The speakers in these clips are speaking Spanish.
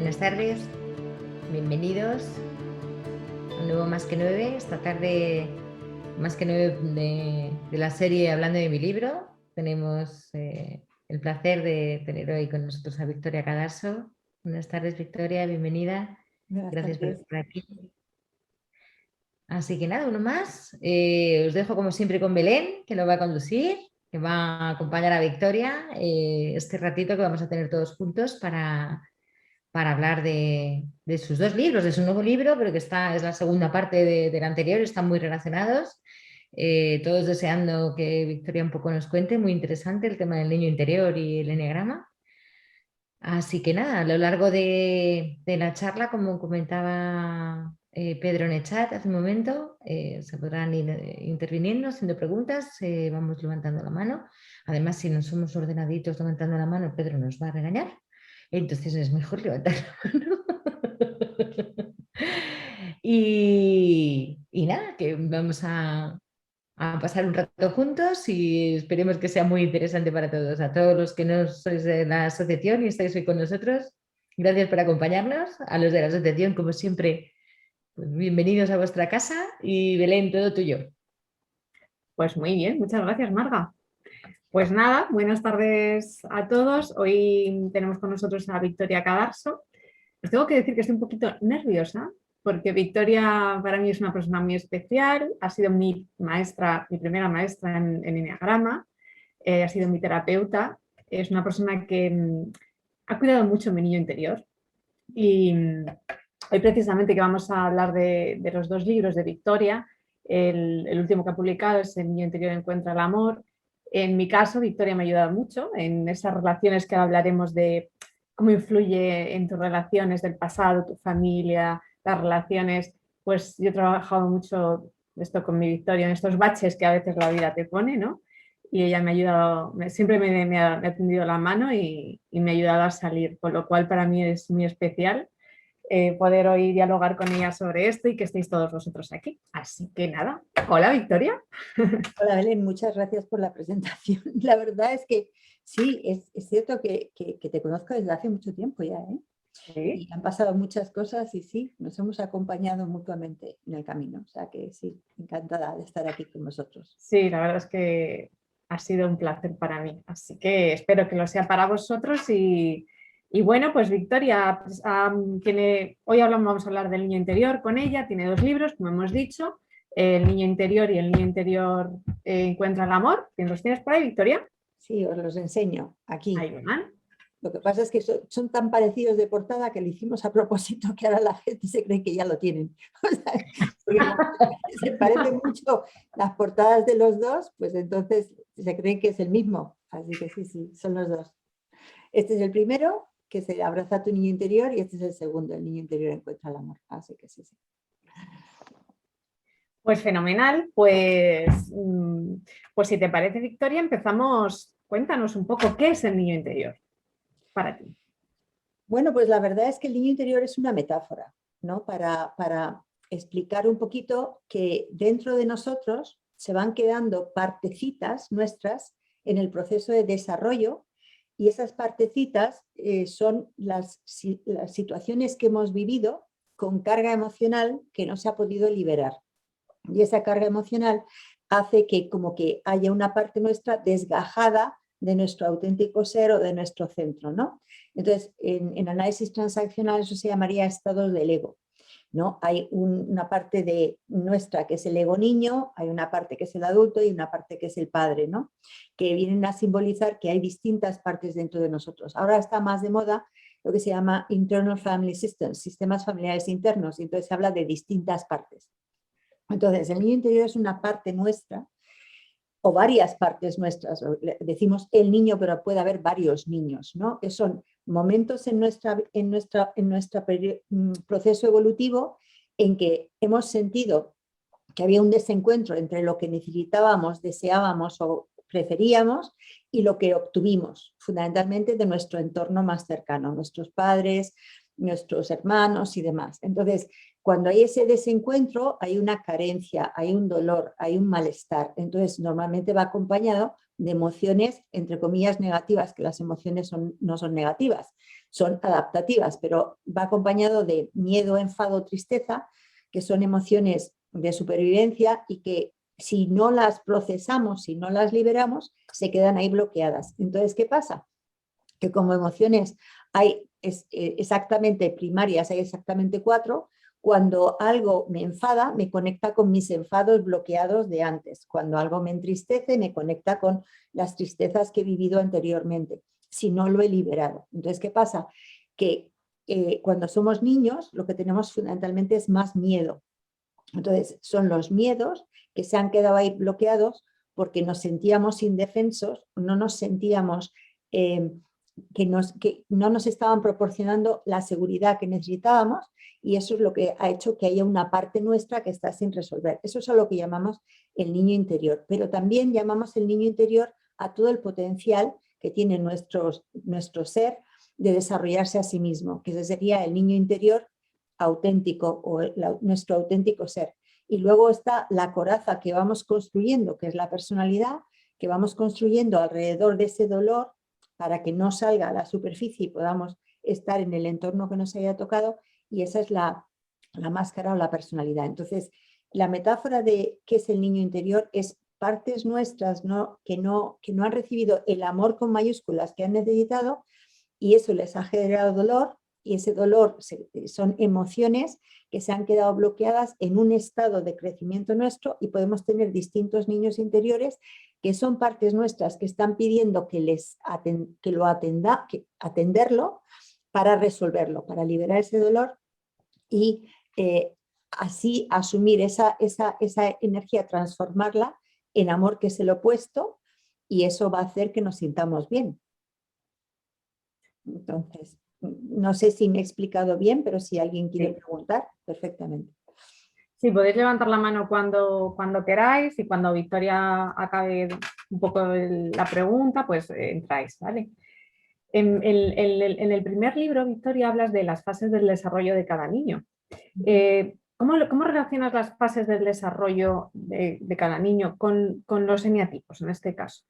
Buenas tardes, bienvenidos a un nuevo Más que 9, esta tarde Más que 9 de la serie Hablando de mi libro. Tenemos el placer de tener hoy con nosotros a Victoria Cadarso. Buenas tardes, Victoria, bienvenida. Buenas Gracias por tardes. estar aquí. Así que nada, uno más. Os dejo como siempre con Belén, que lo va a conducir, que va a acompañar a Victoria este ratito que vamos a tener todos juntos para hablar de sus dos libros, de su nuevo libro, pero que es la segunda parte del anterior, están muy relacionados. Todos deseando que Victoria un poco nos cuente, muy interesante el tema del niño interior y el eneagrama. Así que nada, a lo largo de la charla, como comentaba Pedro en el chat hace un momento, se podrán ir interviniendo, haciendo preguntas, vamos levantando la mano. Además, si no somos ordenaditos levantando la mano, Pedro nos va a regañar. Entonces es mejor levantar la mano. Y nada, que vamos a pasar un rato juntos y esperemos que sea muy interesante para todos. A todos los que no sois de la asociación y estáis hoy con nosotros, gracias por acompañarnos. A los de la asociación, como siempre, pues bienvenidos a vuestra casa y Belén, todo tuyo. Pues muy bien, muchas gracias, Marga. Pues nada, buenas tardes a todos. Hoy tenemos con nosotros a Victoria Cadarso. Os tengo que decir que estoy un poquito nerviosa porque Victoria para mí es una persona muy especial. Ha sido mi maestra, mi primera maestra en Eneagrama. Ha sido mi terapeuta. Es una persona que ha cuidado mucho mi niño interior. Y hoy precisamente que vamos a hablar de los dos libros de Victoria. El último que ha publicado es El niño interior encuentra el amor. En mi caso, Victoria me ha ayudado mucho en esas relaciones que hablaremos de cómo influye en tus relaciones del pasado, tu familia, las relaciones. Pues yo he trabajado mucho esto con mi Victoria, en estos baches que a veces la vida te pone, ¿no? Y ella me ha ayudado, siempre me ha tendido la mano y me ha ayudado a salir, con lo cual para mí es muy especial poder hoy dialogar con ella sobre esto y que estéis todos vosotros aquí. Así que nada, hola Victoria. Hola Belén, muchas gracias por la presentación. La verdad es que sí, es cierto que te conozco desde hace mucho tiempo ya, ¿eh? Sí. Y han pasado muchas cosas y sí, nos hemos acompañado mutuamente en el camino. O sea que sí, encantada de estar aquí con vosotros. Sí, la verdad es que ha sido un placer para mí. Así que espero que lo sea para vosotros y bueno, pues Victoria, pues, hoy vamos a hablar del niño interior con ella. Tiene dos libros, como hemos dicho, El niño interior y El niño interior encuentra el amor. ¿Los tienes por ahí, Victoria? Sí, os los enseño aquí. Ahí van. Lo que pasa es que son tan parecidos de portada que lo hicimos a propósito que ahora la gente se cree que ya lo tienen. O sea, se parecen mucho las portadas de los dos, pues entonces se creen que es el mismo. Así que sí, son los dos. Este es el primero, que se abraza a tu niño interior, y este es el segundo, el niño interior encuentra el amor. Así que sí. Pues fenomenal, pues si te parece, Victoria, empezamos. Cuéntanos un poco qué es el niño interior para ti. Bueno, pues la verdad es que el niño interior es una metáfora, ¿no? Para explicar un poquito que dentro de nosotros se van quedando partecitas nuestras en el proceso de desarrollo, y esas partecitas son las situaciones que hemos vivido con carga emocional que no se ha podido liberar. Y esa carga emocional hace que como que haya una parte nuestra desgajada de nuestro auténtico ser o de nuestro centro, ¿no? Entonces, en análisis transaccional eso se llamaría estados del ego, ¿no? Hay una parte de nuestra que es el ego niño, hay una parte que es el adulto y una parte que es el padre, ¿no? Que vienen a simbolizar que hay distintas partes dentro de nosotros. Ahora está más de moda lo que se llama Internal Family Systems, sistemas familiares internos, y entonces se habla de distintas partes. Entonces, el niño interior es una parte nuestra, o varias partes nuestras. Decimos el niño, pero puede haber varios niños, ¿no? Que son momentos en nuestro proceso evolutivo en que hemos sentido que había un desencuentro entre lo que necesitábamos, deseábamos o preferíamos y lo que obtuvimos, fundamentalmente de nuestro entorno más cercano, nuestros padres, nuestros hermanos y demás. Entonces, cuando hay ese desencuentro, hay una carencia, hay un dolor, hay un malestar. Entonces, normalmente va acompañado de emociones, entre comillas, negativas, que las emociones no son negativas, son adaptativas, pero va acompañado de miedo, enfado, tristeza, que son emociones de supervivencia y que si no las procesamos, si no las liberamos, se quedan ahí bloqueadas. Entonces, ¿qué pasa? Que como emociones hay exactamente primarias, hay exactamente 4, cuando algo me enfada, me conecta con mis enfados bloqueados de antes. Cuando algo me entristece, me conecta con las tristezas que he vivido anteriormente, si no lo he liberado. Entonces, ¿qué pasa? Que cuando somos niños, lo que tenemos fundamentalmente es más miedo. Entonces, son los miedos que se han quedado ahí bloqueados porque nos sentíamos indefensos, no nos sentíamos... que no nos estaban proporcionando la seguridad que necesitábamos, y eso es lo que ha hecho que haya una parte nuestra que está sin resolver. Eso es a lo que llamamos el niño interior, pero también llamamos el niño interior a todo el potencial que tiene nuestro ser de desarrollarse a sí mismo, que ese sería el niño interior auténtico o nuestro auténtico ser. Y luego está la coraza que vamos construyendo, que es la personalidad, que vamos construyendo alrededor de ese dolor para que no salga a la superficie y podamos estar en el entorno que nos haya tocado, y esa es la máscara o la personalidad. Entonces, la metáfora de qué es el niño interior es partes nuestras que no han recibido el amor con mayúsculas que han necesitado, y eso les ha generado dolor, y ese dolor son emociones que se han quedado bloqueadas en un estado de crecimiento nuestro, y podemos tener distintos niños interiores que son partes nuestras que están pidiendo que atenderlo para resolverlo, para liberar ese dolor y así asumir esa energía, transformarla en amor, que es el opuesto, y eso va a hacer que nos sintamos bien. Entonces, no sé si me he explicado bien, pero si alguien quiere preguntar, perfectamente. Sí, podéis levantar la mano cuando queráis, y cuando Victoria acabe un poco la pregunta, pues entráis, ¿vale? En el primer libro, Victoria, hablas de las fases del desarrollo de cada niño. ¿Cómo relacionas las fases del desarrollo de cada niño con los eneatipos, en este caso?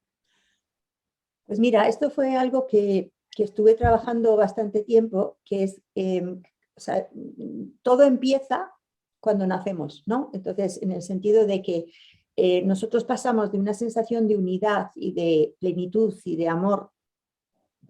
Pues mira, esto fue algo que estuve trabajando bastante tiempo, que es, o sea, todo empieza cuando nacemos, ¿no? Entonces, en el sentido de que nosotros pasamos de una sensación de unidad y de plenitud y de amor,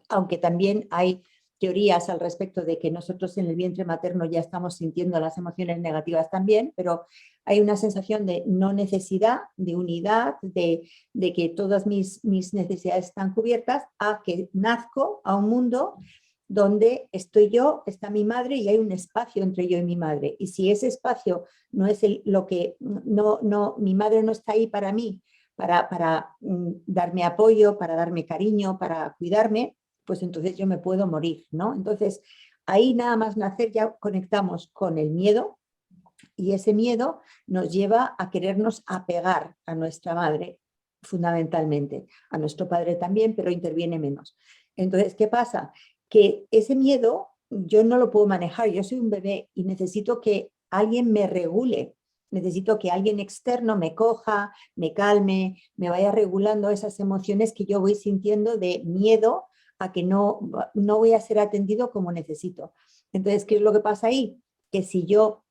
aunque también hay teorías al respecto de que nosotros en el vientre materno ya estamos sintiendo las emociones negativas también, pero hay una sensación de no necesidad, de unidad, de que todas mis necesidades están cubiertas, a que nazco a un mundo donde estoy yo, está mi madre, y hay un espacio entre yo y mi madre. Y si ese espacio no es lo que, mi madre no está ahí para mí, para darme apoyo, para darme cariño, para cuidarme, pues entonces yo me puedo morir, ¿no? Entonces, ahí nada más nacer ya conectamos con el miedo, y ese miedo nos lleva a querernos apegar a nuestra madre, fundamentalmente, a nuestro padre también, pero interviene menos. Entonces, ¿qué pasa? Que ese miedo yo no lo puedo manejar, yo soy un bebé y necesito que alguien me regule, necesito que alguien externo me coja, me calme, me vaya regulando esas emociones que yo voy sintiendo de miedo a que no voy a ser atendido como necesito. Entonces, ¿qué es lo que pasa ahí? Que si yo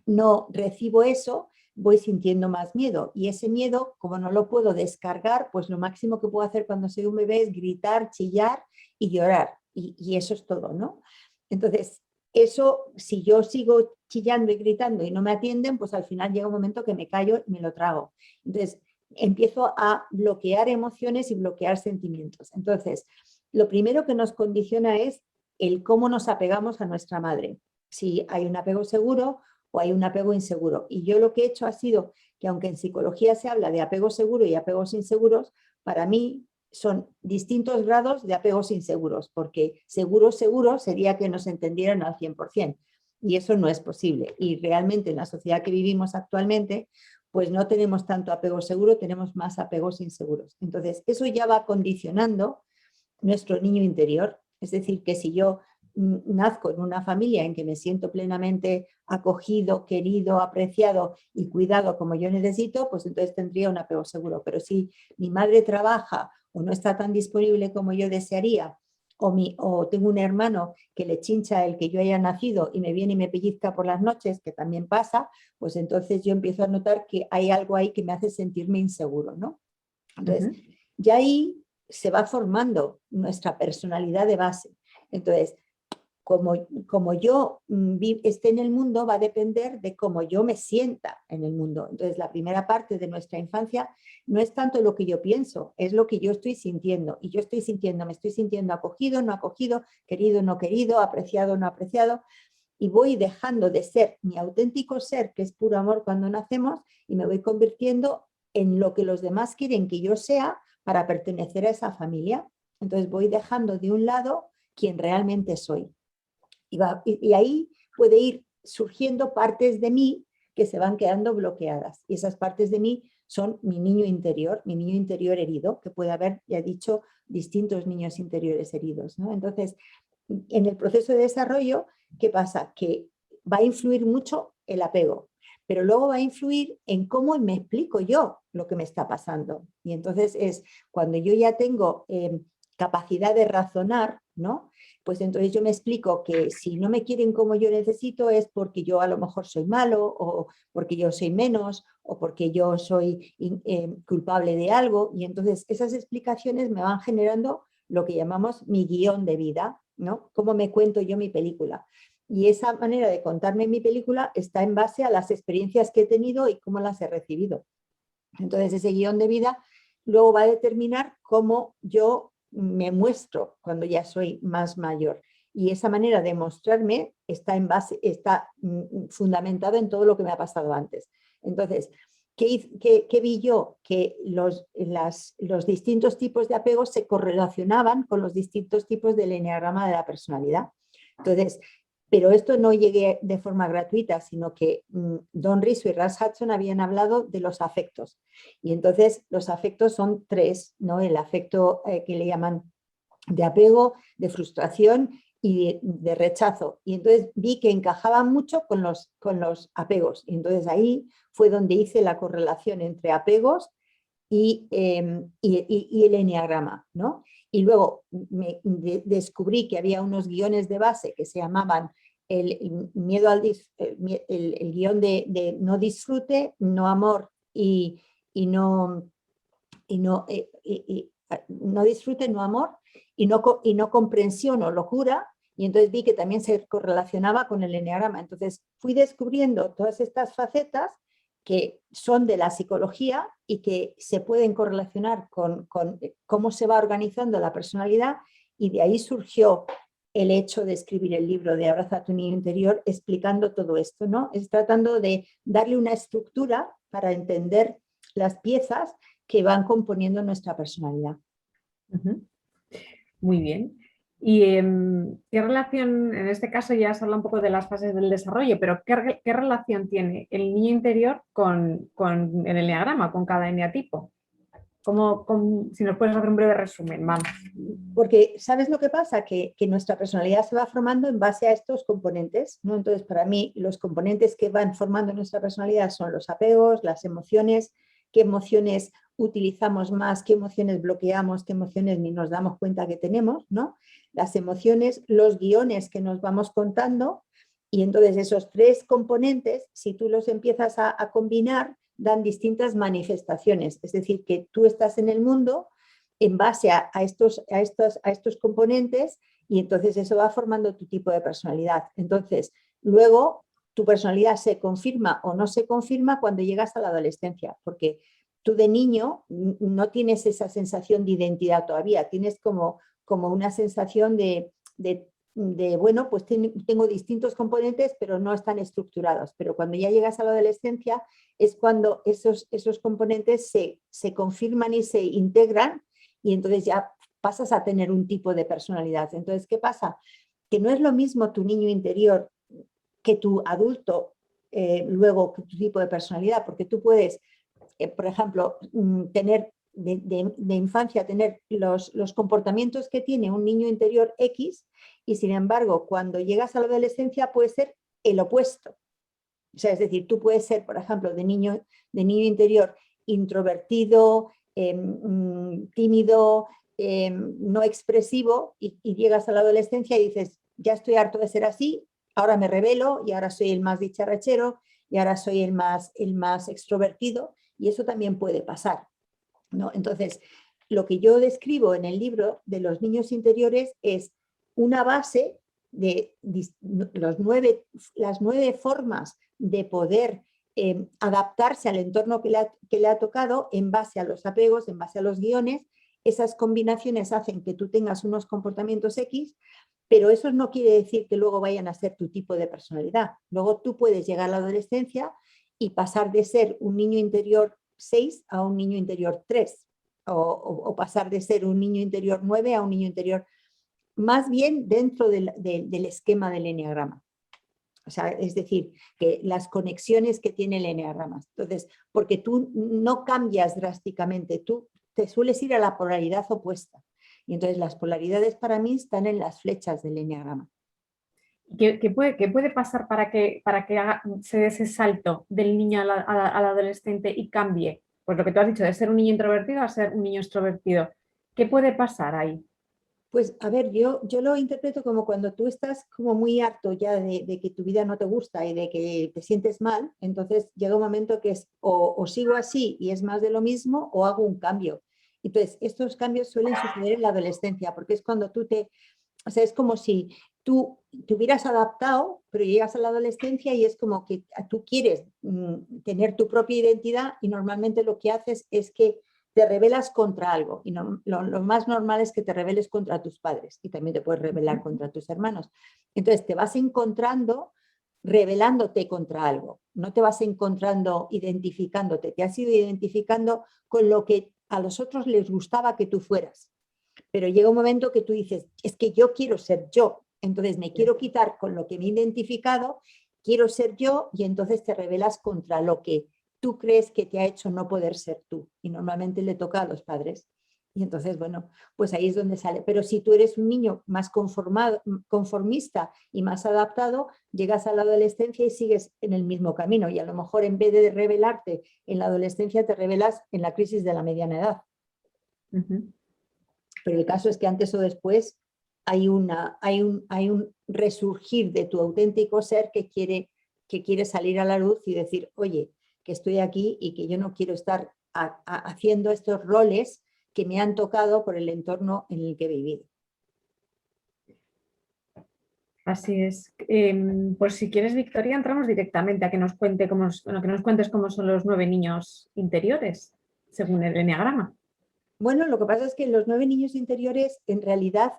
no recibo eso, voy sintiendo más miedo, y ese miedo, como no lo puedo descargar, pues lo máximo que puedo hacer cuando soy un bebé es gritar, chillar y llorar, y eso es todo, ¿no? Entonces, eso, si yo sigo chillando y gritando y no me atienden, pues al final llega un momento que me callo y me lo trago. Entonces, empiezo a bloquear emociones y bloquear sentimientos. Entonces, lo primero que nos condiciona es el cómo nos apegamos a nuestra madre. Si hay un apego seguro o hay un apego inseguro. Y yo lo que he hecho ha sido que, aunque en psicología se habla de apego seguro y apegos inseguros, para mí son distintos grados de apegos inseguros, porque seguro sería que nos entendieran al 100%, y eso no es posible. Y realmente en la sociedad que vivimos actualmente, pues no tenemos tanto apego seguro, tenemos más apegos inseguros. Entonces, eso ya va condicionando nuestro niño interior. Es decir, que si yo nazco en una familia en que me siento plenamente acogido, querido, apreciado y cuidado como yo necesito, pues entonces tendría un apego seguro. Pero si mi madre trabaja o no está tan disponible como yo desearía, o tengo un hermano que le chincha el que yo haya nacido y me viene y me pellizca por las noches, que también pasa, pues entonces yo empiezo a notar que hay algo ahí que me hace sentirme inseguro, ¿no? Entonces, ya ahí se va formando nuestra personalidad de base. Entonces, como yo esté en el mundo va a depender de cómo yo me sienta en el mundo. Entonces, la primera parte de nuestra infancia no es tanto lo que yo pienso, es lo que yo estoy sintiendo. Y yo estoy sintiendo, me estoy sintiendo acogido, no acogido, querido, no querido, apreciado, no apreciado. Y voy dejando de ser mi auténtico ser, que es puro amor cuando nacemos, y me voy convirtiendo en lo que los demás quieren que yo sea para pertenecer a esa familia. Entonces voy dejando de un lado quien realmente soy. Y ahí puede ir surgiendo partes de mí que se van quedando bloqueadas. Y esas partes de mí son mi niño interior herido, que puede haber, ya he dicho, distintos niños interiores heridos, ¿no? Entonces, en el proceso de desarrollo, ¿qué pasa? Que va a influir mucho el apego, pero luego va a influir en cómo me explico yo lo que me está pasando. Y entonces es cuando yo ya tengo capacidad de razonar, ¿no? Pues entonces yo me explico que si no me quieren como yo necesito es porque yo a lo mejor soy malo, o porque yo soy menos, o porque yo soy culpable de algo. Y entonces esas explicaciones me van generando lo que llamamos mi guión de vida, ¿no? Cómo me cuento yo mi película. Y esa manera de contarme mi película está en base a las experiencias que he tenido y cómo las he recibido. Entonces ese guión de vida luego va a determinar cómo yo me muestro cuando ya soy más mayor. Y esa manera de mostrarme está fundamentada en todo lo que me ha pasado antes. Entonces, ¿qué vi yo? Que los distintos tipos de apegos se correlacionaban con los distintos tipos del eneagrama de la personalidad. Entonces, pero esto no llegué de forma gratuita, sino que Don Riso y Russ Hudson habían hablado de los afectos. Y entonces los afectos son tres, ¿no? El afecto que le llaman de apego, de frustración y de rechazo. Y entonces vi que encajaban mucho con los apegos. Y entonces ahí fue donde hice la correlación entre apegos y el eneagrama, ¿no? Y luego descubrí que había unos guiones de base que se llamaban el miedo el guión de no disfrute, no amor no disfrute, no amor y no comprensión o locura. Y entonces vi que también se correlacionaba con el eneagrama. Entonces fui descubriendo todas estas facetas que son de la psicología y que se pueden correlacionar con cómo se va organizando la personalidad, y de ahí surgió el hecho de escribir el libro de Abraza a tu niño interior, explicando todo esto, ¿no? Es tratando de darle una estructura para entender las piezas que van componiendo nuestra personalidad. Muy bien. ¿Y qué relación, en este caso ya se habla un poco de las fases del desarrollo, pero qué relación tiene el niño interior con el eneagrama, con cada eneatipo? Si nos puedes hacer un breve resumen, vamos. Porque, ¿sabes lo que pasa? Que nuestra personalidad se va formando en base a estos componentes, ¿no? Entonces, para mí, los componentes que van formando nuestra personalidad son los apegos, las emociones, qué emociones utilizamos más, qué emociones bloqueamos, qué emociones ni nos damos cuenta que tenemos, ¿no? Las emociones, los guiones que nos vamos contando, y entonces esos tres componentes, si tú los empiezas a combinar, dan distintas manifestaciones. Es decir, que tú estás en el mundo en base a estos componentes, y entonces eso va formando tu tipo de personalidad. Entonces, luego tu personalidad se confirma o no se confirma cuando llegas a la adolescencia, porque tú de niño no tienes esa sensación de identidad todavía, tienes como una sensación de bueno, pues tengo distintos componentes, pero no están estructurados. Pero cuando ya llegas a la adolescencia es cuando esos componentes se confirman y se integran, y entonces ya pasas a tener un tipo de personalidad. Entonces, ¿qué pasa? Que no es lo mismo tu niño interior que tu adulto, luego que tu tipo de personalidad, porque tú puedes, por ejemplo, tener de infancia tener los comportamientos que tiene un niño interior X y sin embargo cuando llegas a la adolescencia puede ser el opuesto. O sea, es decir, tú puedes ser, por ejemplo, de niño interior introvertido, tímido, no expresivo y llegas a la adolescencia y dices, ya estoy harto de ser así, ahora me rebelo y ahora soy el más dicharachero y ahora soy el más extrovertido y eso también puede pasar, ¿no? Entonces, lo que yo describo en el libro de los niños interiores es una base de las 9 formas de poder adaptarse al entorno que le ha tocado en base a los apegos, en base a los guiones. Esas combinaciones hacen que tú tengas unos comportamientos X, pero eso no quiere decir que luego vayan a ser tu tipo de personalidad. Luego tú puedes llegar a la adolescencia y pasar de ser un niño interior 6 a un niño interior 3, o pasar de ser un niño interior 9 a un niño interior, más bien dentro del esquema del eneagrama. O sea, es decir, que las conexiones que tiene el eneagrama. Entonces, porque tú no cambias drásticamente, tú te sueles ir a la polaridad opuesta. Y entonces las polaridades para mí están en las flechas del eneagrama. ¿Qué puede pasar para que se dé ese salto del niño al adolescente y cambie? Pues lo que tú has dicho, de ser un niño introvertido a ser un niño extrovertido. ¿Qué puede pasar ahí? Pues a ver, yo lo interpreto como cuando tú estás como muy harto ya de que tu vida no te gusta y de que te sientes mal, entonces llega un momento que es o sigo así y es más de lo mismo o hago un cambio. Entonces, estos cambios suelen suceder en la adolescencia porque es cuando o sea, es como si tú te hubieras adaptado, pero llegas a la adolescencia y es como que tú quieres tener tu propia identidad y normalmente lo que haces es que te rebelas contra algo y lo más normal es que te rebeles contra tus padres y también te puedes rebelar contra tus hermanos. Entonces te vas encontrando rebelándote contra algo, no te vas encontrando identificándote, te has ido identificando con lo que a los otros les gustaba que tú fueras. Pero llega un momento que tú dices, es que yo quiero ser yo, entonces me quiero quitar con lo que me he identificado, quiero ser yo y entonces te rebelas contra lo que tú crees que te ha hecho no poder ser tú. Y normalmente le toca a los padres. Y entonces, bueno, pues ahí es donde sale. Pero si tú eres un niño más conformista y más adaptado, llegas a la adolescencia y sigues en el mismo camino. Y a lo mejor en vez de rebelarte en la adolescencia, te rebelas en la crisis de la mediana edad. Pero el caso es que antes o después hay un resurgir de tu auténtico ser que quiere salir a la luz y decir, oye, que estoy aquí y que yo no quiero estar haciendo estos roles que me han tocado por el entorno en el que he vivido. Así es. Pues si quieres, Victoria, entramos directamente a que nos cuentes cómo son los 9 niños interiores, según el eneagrama. Bueno, lo que pasa es que los 9 niños interiores, en realidad,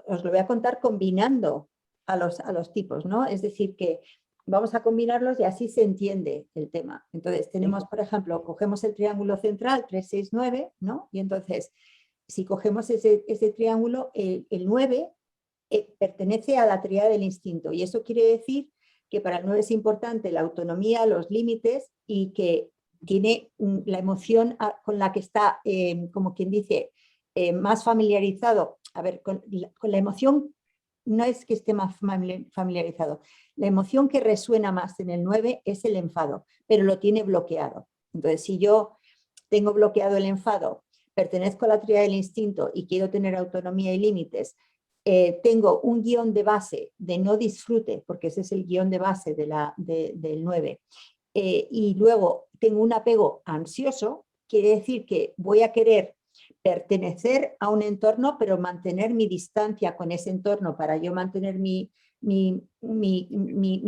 os lo voy a contar combinando a los tipos, ¿no? Es decir, que vamos a combinarlos y así se entiende el tema. Entonces, tenemos, por ejemplo, cogemos el triángulo central 3, 6, 9, ¿no? Y entonces, si cogemos ese triángulo, el 9 pertenece a la tríada del instinto. Y eso quiere decir que para el 9 es importante la autonomía, los límites y que tiene la emoción con la que está, como quien dice, más familiarizado. A ver, con la emoción no es que esté más familiarizado. La emoción que resuena más en el 9 es el enfado, pero lo tiene bloqueado. Entonces, si yo tengo bloqueado el enfado, pertenezco a la tríada del instinto y quiero tener autonomía y límites, tengo un guión de base de no disfrute, porque ese es el guión de base del 9, y luego tengo un apego ansioso, quiere decir que voy a querer pertenecer a un entorno, pero mantener mi distancia con ese entorno para yo mantener mi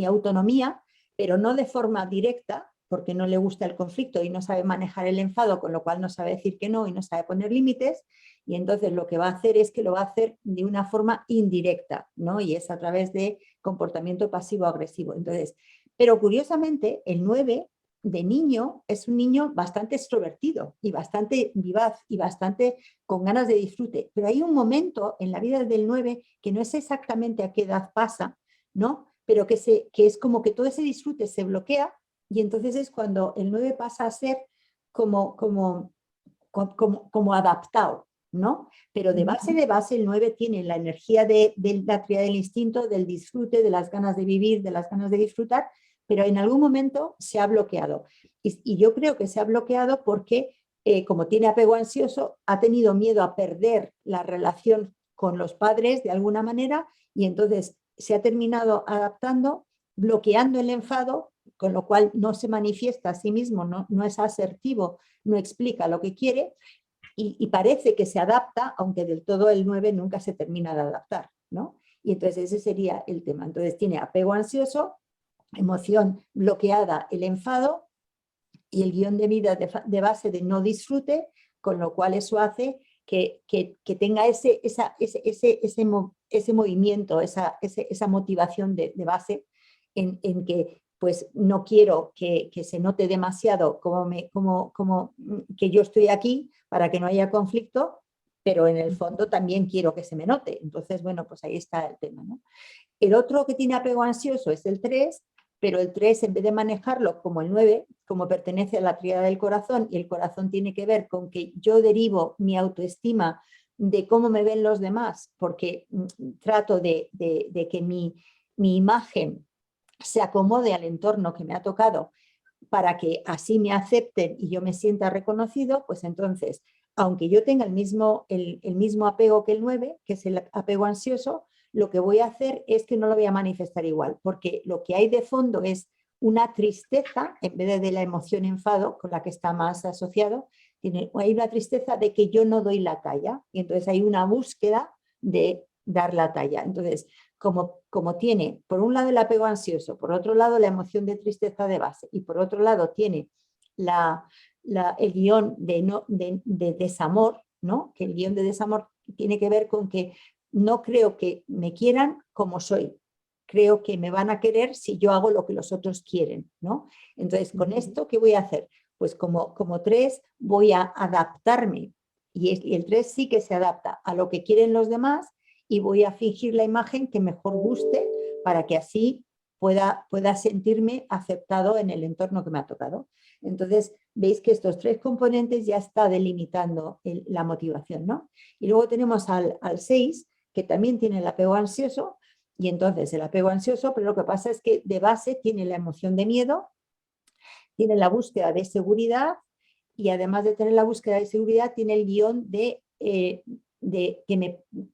autonomía, pero no de forma directa, porque no le gusta el conflicto y no sabe manejar el enfado, con lo cual no sabe decir que no y no sabe poner límites, y entonces lo que va a hacer es que lo va a hacer de una forma indirecta, ¿no? Y es a través de comportamiento pasivo-agresivo. Entonces, pero curiosamente, el 9 de niño es un niño bastante extrovertido y bastante vivaz y bastante con ganas de disfrute, pero hay un momento en la vida del 9 que no es exactamente a qué edad pasa, ¿no? Pero que es como que todo ese disfrute se bloquea y entonces es cuando el 9 pasa a ser como como adaptado, ¿no? Pero de base el 9 tiene la energía de la tríada del instinto, del disfrute, de las ganas de vivir, de las ganas de disfrutar, pero en algún momento se ha bloqueado. Y yo creo que se ha bloqueado porque, como tiene apego ansioso, ha tenido miedo a perder la relación con los padres de alguna manera y entonces se ha terminado adaptando, bloqueando el enfado, con lo cual no se manifiesta a sí mismo, no es asertivo, no explica lo que quiere y parece que se adapta, aunque del todo el 9 nunca se termina de adaptar, ¿no? Y entonces ese sería el tema. Entonces tiene apego ansioso, emoción bloqueada, el enfado y el guión de vida de base de no disfrute, con lo cual eso hace que tenga ese movimiento, esa motivación de base en que pues no quiero que se note demasiado como que yo estoy aquí para que no haya conflicto, pero en el fondo también quiero que se me note. Entonces, bueno, pues ahí está el tema, ¿no? El otro que tiene apego ansioso es el 3, pero el 3 en vez de manejarlo como el 9, como pertenece a la tríada del corazón y el corazón tiene que ver con que yo derivo mi autoestima de cómo me ven los demás, porque trato de que mi imagen se acomode al entorno que me ha tocado para que así me acepten y yo me sienta reconocido, pues entonces, aunque yo tenga el mismo apego que el 9, que es el apego ansioso, lo que voy a hacer es que no lo voy a manifestar igual, porque lo que hay de fondo es una tristeza, en vez de la emoción enfado, con la que está más asociado, hay una tristeza de que yo no doy la talla, y entonces hay una búsqueda de dar la talla. Entonces, como tiene por un lado el apego ansioso, por otro lado la emoción de tristeza de base y por otro lado tiene el guión de desamor, ¿no? Que el guión de desamor tiene que ver con que no creo que me quieran como soy, creo que me van a querer si yo hago lo que los otros quieren, ¿no? Entonces, con esto, ¿qué voy a hacer? Pues como 3 voy a adaptarme y el 3 sí que se adapta a lo que quieren los demás y voy a fingir la imagen que mejor guste para que así pueda sentirme aceptado en el entorno que me ha tocado. Entonces, veis que estos 3 componentes ya está delimitando la motivación, ¿no? Y luego tenemos al 6, que también tiene el apego ansioso, y entonces el apego ansioso, pero lo que pasa es que de base tiene la emoción de miedo, tiene la búsqueda de seguridad, y además de tener la búsqueda de seguridad, tiene el guión de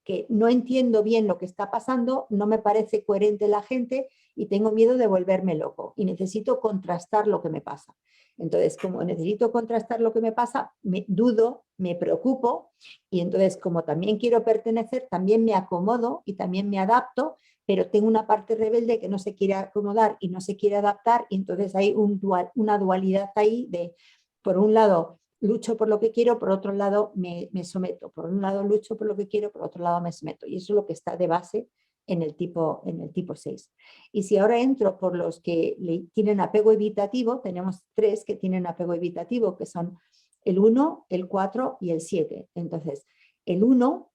que no entiendo bien lo que está pasando, no me parece coherente la gente y tengo miedo de volverme loco y necesito contrastar lo que me pasa. Entonces, como necesito contrastar lo que me pasa, me dudo, me preocupo y entonces como también quiero pertenecer, también me acomodo y también me adapto, pero tengo una parte rebelde que no se quiere acomodar y no se quiere adaptar y entonces hay una dualidad ahí de, por un lado, lucho por lo que quiero, por otro lado me someto. Por un lado lucho por lo que quiero, por otro lado me someto. Y eso es lo que está de base en el tipo 6. Y si ahora entro por los que tienen apego evitativo, tenemos 3 que tienen apego evitativo, que son el 1, el 4 y el 7. Entonces, el 1,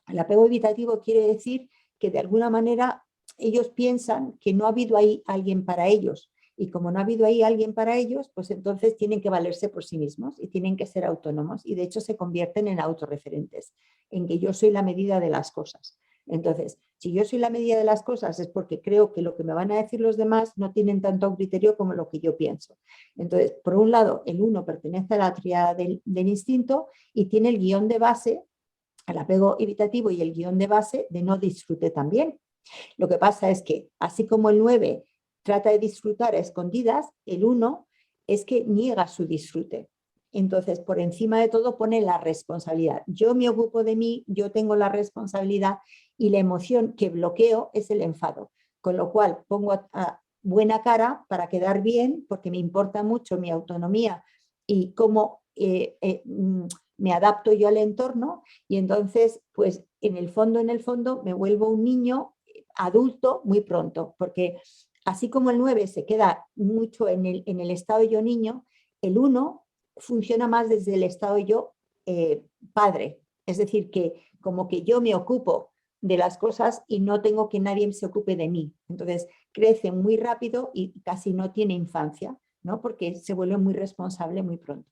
el apego evitativo quiere decir que de alguna manera ellos piensan que no ha habido ahí alguien para ellos. Y como no ha habido ahí alguien para ellos, pues entonces tienen que valerse por sí mismos y tienen que ser autónomos. Y de hecho se convierten en autorreferentes, en que yo soy la medida de las cosas. Entonces, si yo soy la medida de las cosas es porque creo que lo que me van a decir los demás no tienen tanto criterio como lo que yo pienso. Entonces, por un lado, el 1 pertenece a la tríada del instinto y tiene el guión de base, el apego evitativo y el guión de base de no disfrute también. Lo que pasa es que, así como el 9 trata de disfrutar a escondidas, el 1 es que niega su disfrute. Entonces, por encima de todo pone la responsabilidad. Yo me ocupo de mí, yo tengo la responsabilidad y la emoción que bloqueo es el enfado. Con lo cual pongo a buena cara para quedar bien, porque me importa mucho mi autonomía y cómo me adapto yo al entorno y entonces, pues en el fondo me vuelvo un niño adulto muy pronto, porque así como el 9 se queda mucho en el estado yo niño, el 1 funciona más desde el estado yo padre. Es decir, que como que yo me ocupo de las cosas y no tengo que nadie se ocupe de mí. Entonces crece muy rápido y casi no tiene infancia, ¿no? Porque se vuelve muy responsable muy pronto.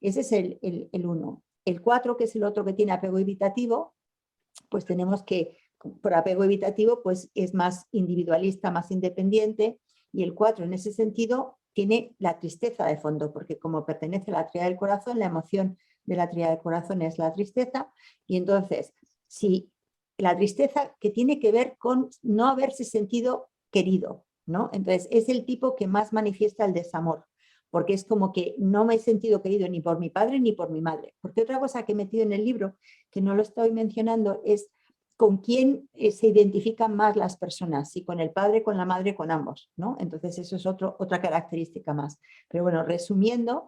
Ese es el 1. El 4, que es el otro que tiene apego evitativo, pues tenemos que, por apego evitativo, pues es más individualista, más independiente, y el 4 en ese sentido tiene la tristeza de fondo, porque como pertenece a la tríada del corazón, la emoción de la tríada del corazón es la tristeza, y entonces, si la tristeza que tiene que ver con no haberse sentido querido, ¿no? Entonces, es el tipo que más manifiesta el desamor, porque es como que no me he sentido querido ni por mi padre ni por mi madre. Porque otra cosa que he metido en el libro, que no lo estoy mencionando, es con quién se identifican más las personas, si con el padre, con la madre, con ambos, ¿no? Entonces eso es otra característica más. Pero bueno, resumiendo,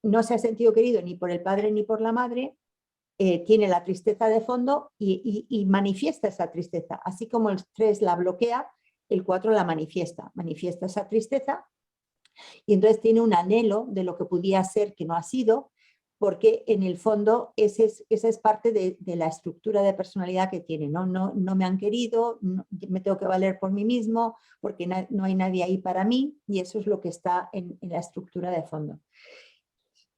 no se ha sentido querido ni por el padre ni por la madre, tiene la tristeza de fondo y manifiesta esa tristeza. Así como el 3 la bloquea, el 4 la manifiesta esa tristeza, y entonces tiene un anhelo de lo que podía ser que no ha sido, porque en el fondo esa es parte de la estructura de personalidad que tiene, ¿no? No me han querido, me tengo que valer por mí mismo, porque no hay nadie ahí para mí, y eso es lo que está en la estructura de fondo.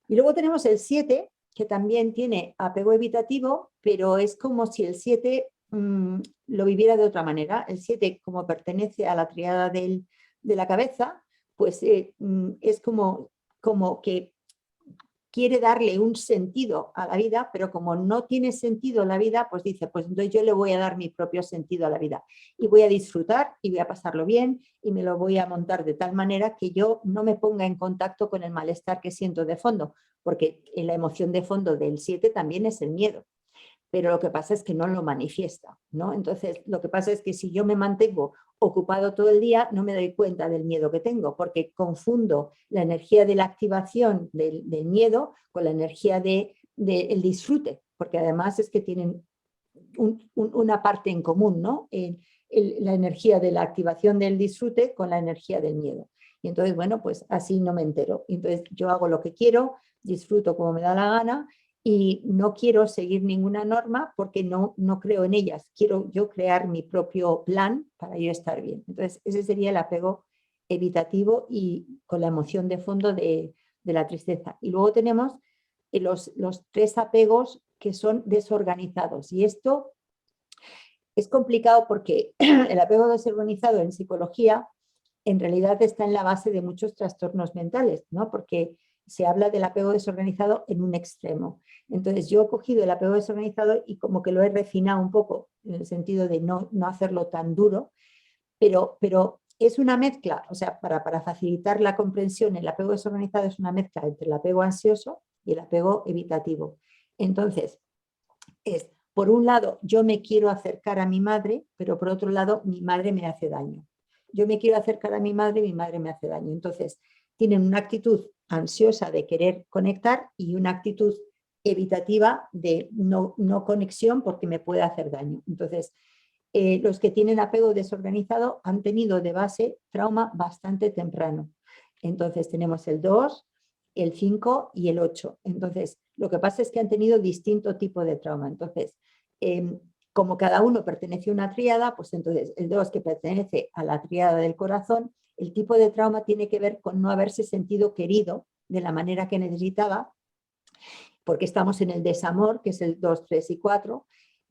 Y luego tenemos el 7, que también tiene apego evitativo, pero es como si el 7 lo viviera de otra manera. El 7, como pertenece a la tríada de la cabeza, pues es como que quiere darle un sentido a la vida, pero como no tiene sentido la vida, pues dice, pues entonces yo le voy a dar mi propio sentido a la vida y voy a disfrutar y voy a pasarlo bien y me lo voy a montar de tal manera que yo no me ponga en contacto con el malestar que siento de fondo, porque la emoción de fondo del 7 también es el miedo. Pero lo que pasa es que no lo manifiesta, ¿no? Entonces, lo que pasa es que si yo me mantengo ocupado todo el día, no me doy cuenta del miedo que tengo, porque confundo la energía de la activación del miedo con la energía del disfrute, porque además es que tienen una parte en común, ¿no? La energía de la activación del disfrute con la energía del miedo. Y entonces, bueno, pues así no me entero. Entonces yo hago lo que quiero, disfruto como me da la gana, y no quiero seguir ninguna norma porque no creo en ellas. Quiero yo crear mi propio plan para yo estar bien. Entonces, ese sería el apego evitativo y con la emoción de fondo de la tristeza. Y luego tenemos los 3 apegos que son desorganizados. Y esto es complicado porque el apego desorganizado en psicología en realidad está en la base de muchos trastornos mentales, ¿no? Porque se habla del apego desorganizado en un extremo. Entonces yo he cogido el apego desorganizado y como que lo he refinado un poco en el sentido de no hacerlo tan duro, pero es una mezcla, o sea, para facilitar la comprensión, el apego desorganizado es una mezcla entre el apego ansioso y el apego evitativo. Entonces, por un lado, yo me quiero acercar a mi madre, pero por otro lado, mi madre me hace daño. Yo me quiero acercar a mi madre me hace daño. Entonces, tienen una actitud ansiosa de querer conectar y una actitud evitativa de no conexión porque me puede hacer daño. Entonces, los que tienen apego desorganizado han tenido de base trauma bastante temprano. Entonces, tenemos el 2, el 5 y el 8. Entonces, lo que pasa es que han tenido distinto tipo de trauma. Entonces, como cada uno pertenece a una tríada, pues entonces el 2 que pertenece a la tríada del corazón, el tipo de trauma tiene que ver con no haberse sentido querido de la manera que necesitaba, porque estamos en el desamor, que es el 2, 3 y 4.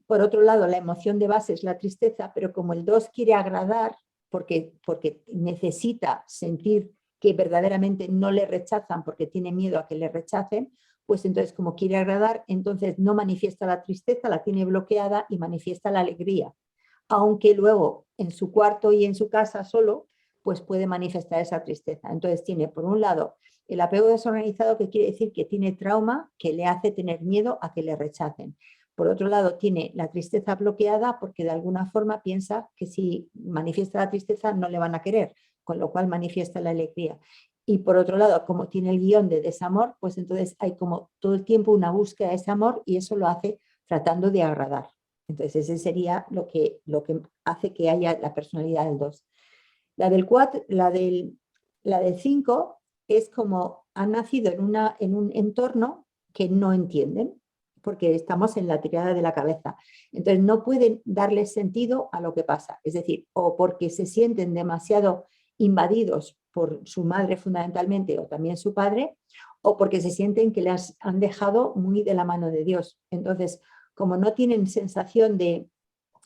Por otro lado, la emoción de base es la tristeza, pero como el 2 quiere agradar, porque necesita sentir que verdaderamente no le rechazan porque tiene miedo a que le rechacen, pues entonces como quiere agradar, entonces no manifiesta la tristeza, la tiene bloqueada y manifiesta la alegría. Aunque luego en su cuarto y en su casa solo, pues puede manifestar esa tristeza. Entonces tiene por un lado el apego desorganizado, que quiere decir que tiene trauma que le hace tener miedo a que le rechacen. Por otro lado, tiene la tristeza bloqueada porque de alguna forma piensa que si manifiesta la tristeza no le van a querer, con lo cual manifiesta la alegría. Y por otro lado, como tiene el guión de desamor, pues entonces hay como todo el tiempo una búsqueda de ese amor y eso lo hace tratando de agradar. Entonces ese sería lo que hace que haya la personalidad del 2. La del 4, la del 5 es como han nacido en un entorno que no entienden, porque estamos en la tríada de la cabeza. Entonces no pueden darle sentido a lo que pasa. Es decir, o porque se sienten demasiado invadidos por su madre fundamentalmente o también su padre, o porque se sienten que las han dejado muy de la mano de Dios. Entonces, como no tienen sensación de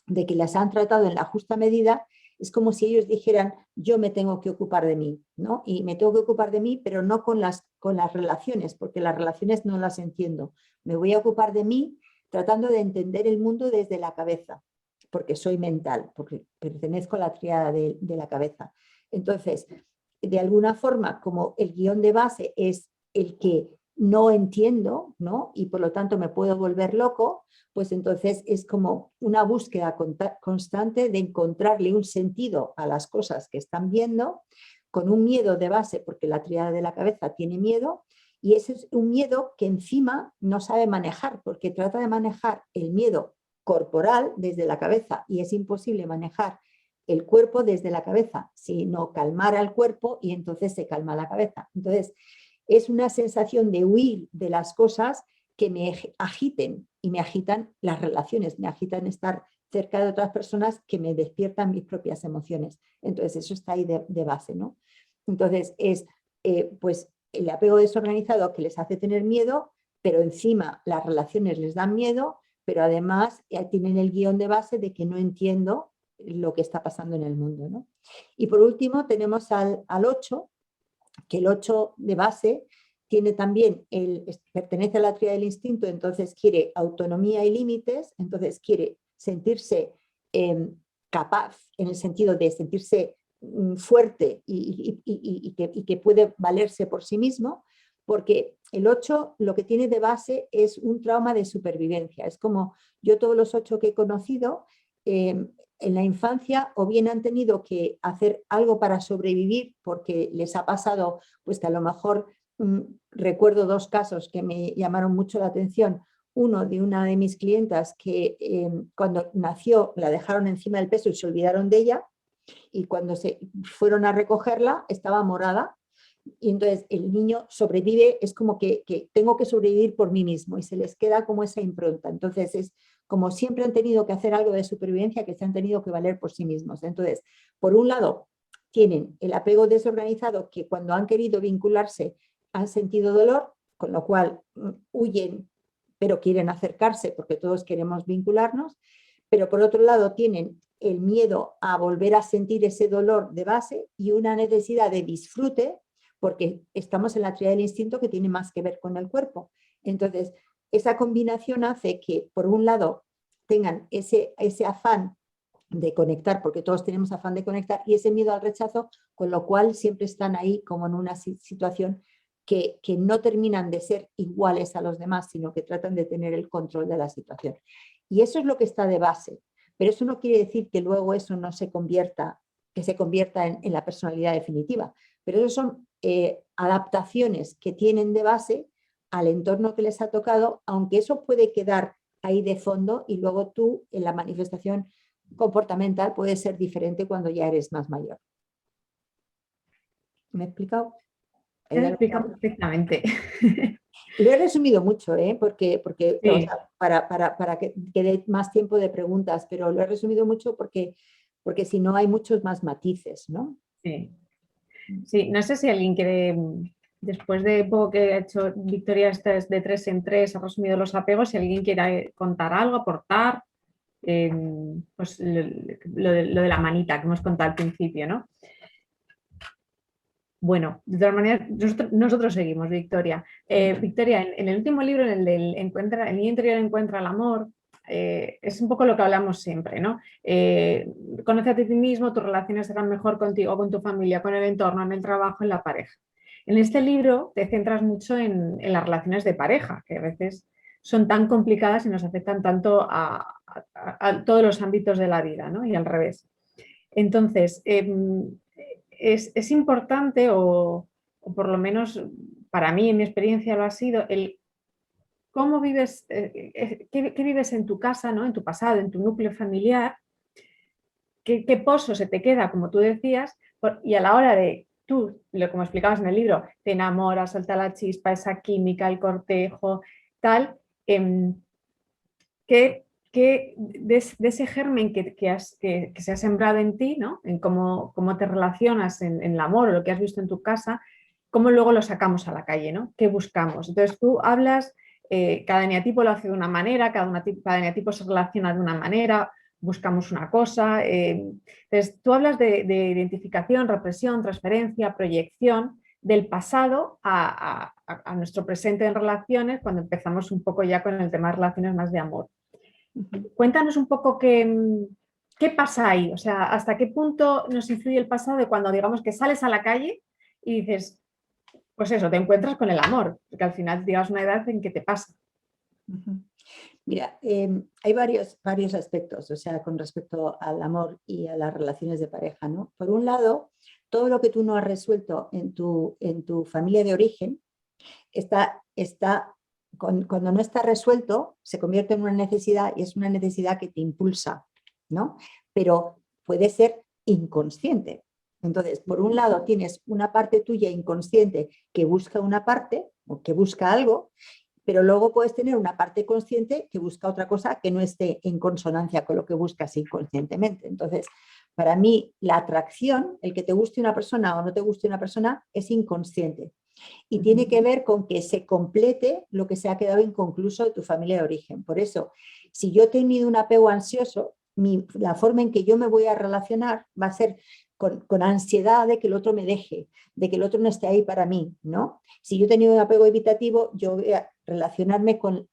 que las han tratado en la justa medida, es como si ellos dijeran, yo me tengo que ocupar de mí, ¿no? Y me tengo que ocupar de mí, pero no con las relaciones, porque las relaciones no las entiendo. Me voy a ocupar de mí tratando de entender el mundo desde la cabeza, porque soy mental, porque pertenezco a la tríada de la cabeza. Entonces, de alguna forma, como el guión de base es el que no entiendo, ¿no? Y por lo tanto me puedo volver loco, pues entonces es como una búsqueda constante de encontrarle un sentido a las cosas que están viendo, con un miedo de base, porque la tríada de la cabeza tiene miedo, y ese es un miedo que encima no sabe manejar, porque trata de manejar el miedo corporal desde la cabeza, y es imposible manejar el cuerpo desde la cabeza, sino calmar al cuerpo y entonces se calma la cabeza. Entonces, es una sensación de huir de las cosas que me agiten, y me agitan las relaciones, me agitan estar cerca de otras personas que me despiertan mis propias emociones. Entonces eso está ahí de base, ¿no? Entonces es pues el apego desorganizado que les hace tener miedo, pero encima las relaciones les dan miedo, pero además tienen el guión de base de que no entiendo lo que está pasando en el mundo, ¿no? Y por último tenemos al 8, que el 8 de base tiene también, pertenece a la tríada del instinto, entonces quiere autonomía y límites, entonces quiere sentirse capaz, en el sentido de sentirse fuerte y que puede valerse por sí mismo, porque el 8 lo que tiene de base es un trauma de supervivencia. Es como yo todos los 8 que he conocido, en la infancia o bien han tenido que hacer algo para sobrevivir porque les ha pasado, pues que a lo mejor recuerdo 2 casos que me llamaron mucho la atención. Uno de una de mis clientas que cuando nació la dejaron encima del peso y se olvidaron de ella, y cuando se fueron a recogerla estaba morada, y entonces el niño sobrevive, es como que tengo que sobrevivir por mí mismo, y se les queda como esa impronta. Entonces es como siempre han tenido que hacer algo de supervivencia, que se han tenido que valer por sí mismos. Entonces, por un lado, tienen el apego desorganizado, que cuando han querido vincularse han sentido dolor, con lo cual huyen, pero quieren acercarse porque todos queremos vincularnos. Pero por otro lado tienen el miedo a volver a sentir ese dolor de base y una necesidad de disfrute, porque estamos en la tríada del instinto, que tiene más que ver con el cuerpo. Entonces, esa combinación hace que, por un lado, tengan ese afán de conectar, porque todos tenemos afán de conectar, y ese miedo al rechazo, con lo cual siempre están ahí como en una situación que no terminan de ser iguales a los demás, sino que tratan de tener el control de la situación. Y eso es lo que está de base, pero eso no quiere decir que luego eso no se convierta, que se convierta en la personalidad definitiva, pero eso son adaptaciones que tienen de base al entorno que les ha tocado, aunque eso puede quedar ahí de fondo, y luego tú en la manifestación comportamental puede ser diferente cuando ya eres más mayor. ¿Me he explicado? Te he explicado perfectamente. Lo he resumido mucho, porque Sí. o sea, para que quede más tiempo de preguntas, pero lo he resumido mucho porque si no hay muchos más matices, ¿no? Sí. Sí, no sé si alguien quiere, después de poco que ha hecho Victoria, estas de 3 en 3, ha resumido los apegos, si alguien quiere contar algo, aportar, pues lo de la manita que hemos contado al principio, ¿no? Bueno, de todas maneras, nosotros seguimos, Victoria. Victoria, en el último libro, en el del el niño interior encuentra el amor, es un poco lo que hablamos siempre, ¿no? Conócete a ti mismo, tus relaciones serán mejor contigo, con tu familia, con el entorno, en el trabajo, en la pareja. En este libro te centras mucho en las relaciones de pareja, que a veces son tan complicadas y nos afectan tanto a todos los ámbitos de la vida, ¿no? Y al revés. Entonces, es importante, o por lo menos para mí, en mi experiencia lo ha sido, el cómo vives, qué vives en tu casa, ¿no? En tu pasado, en tu núcleo familiar, qué pozo se te queda, como tú decías, y a la hora de tú, como explicabas en el libro, te enamoras, salta la chispa, esa química, el cortejo, tal, ¿qué de ese germen que se ha sembrado en ti, ¿no? En cómo te relacionas en el amor o lo que has visto en tu casa, cómo luego lo sacamos a la calle, ¿no? ¿Qué buscamos? Entonces tú hablas, cada eneatipo lo hace de una manera, cada eneatipo se relaciona de una manera, buscamos una cosa. Entonces tú hablas de identificación, represión, transferencia, proyección del pasado a nuestro presente en relaciones, cuando empezamos un poco ya con el tema de relaciones más de amor. Cuéntanos un poco qué pasa ahí, o sea, hasta qué punto nos influye el pasado de cuando digamos que sales a la calle y dices, pues eso, te encuentras con el amor, porque al final llegas a una edad en que te pasa. Mira, hay varios aspectos, o sea, con respecto al amor y a las relaciones de pareja, ¿no? Por un lado, todo lo que tú no has resuelto en tu familia de origen cuando no está resuelto, se convierte en una necesidad y es una necesidad que te impulsa, ¿no? Pero puede ser inconsciente. Entonces, por un lado tienes una parte tuya inconsciente que busca una parte o que busca algo, pero luego puedes tener una parte consciente que busca otra cosa que no esté en consonancia con lo que buscas inconscientemente. Entonces, para mí, la atracción, el que te guste una persona o no te guste una persona, es inconsciente. Y tiene que ver con que se complete lo que se ha quedado inconcluso de tu familia de origen. Por eso, si yo he tenido un apego ansioso, la forma en que yo me voy a relacionar va a ser con ansiedad de que el otro me deje, de que el otro no esté ahí para mí, ¿no? Si yo he tenido un apego evitativo, yo voy a relacionarme con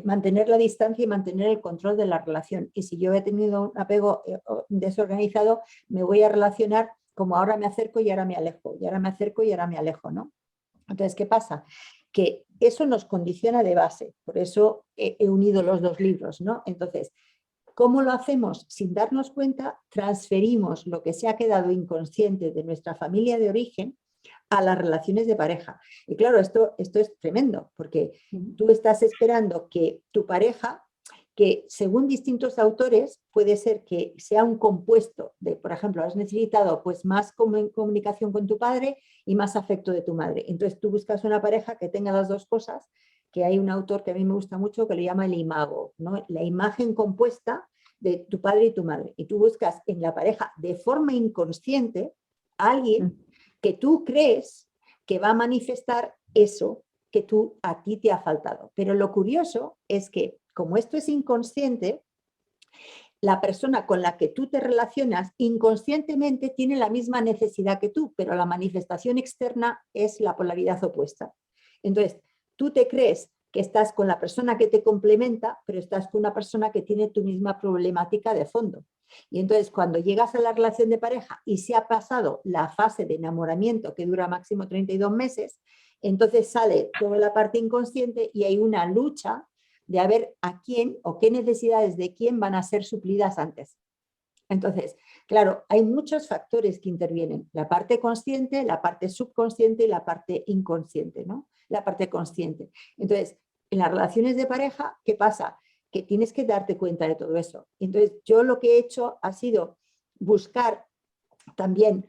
mantener la distancia y mantener el control de la relación. Y si yo he tenido un apego desorganizado, me voy a relacionar como ahora me acerco y ahora me alejo, y ahora me acerco y ahora me alejo, ¿no? Entonces, ¿qué pasa? Que eso nos condiciona de base, por eso he unido los dos libros, ¿no? Entonces, ¿cómo lo hacemos? Sin darnos cuenta, transferimos lo que se ha quedado inconsciente de nuestra familia de origen a las relaciones de pareja. Y claro, esto es tremendo, porque tú estás esperando que tu pareja, que según distintos autores puede ser que sea un compuesto de, por ejemplo, has necesitado pues más comunicación con tu padre y más afecto de tu madre. Entonces tú buscas una pareja que tenga las dos cosas, que hay un autor que a mí me gusta mucho que le llama el imago, ¿no? La imagen compuesta de tu padre y tu madre. Y tú buscas en la pareja de forma inconsciente a alguien que tú crees que va a manifestar eso que a ti te ha faltado. Pero lo curioso es que como esto es inconsciente, la persona con la que tú te relacionas inconscientemente tiene la misma necesidad que tú, pero la manifestación externa es la polaridad opuesta. Entonces, tú te crees que estás con la persona que te complementa, pero estás con una persona que tiene tu misma problemática de fondo. Y entonces, cuando llegas a la relación de pareja y se ha pasado la fase de enamoramiento, que dura máximo 32 meses, entonces sale toda la parte inconsciente y hay una lucha de a ver a quién o qué necesidades de quién van a ser suplidas antes. Entonces, claro, hay muchos factores que intervienen, la parte consciente, la parte subconsciente y la parte inconsciente, ¿no? La parte consciente. Entonces, en las relaciones de pareja, ¿qué pasa? Que tienes que darte cuenta de todo eso. Entonces, yo lo que he hecho ha sido buscar también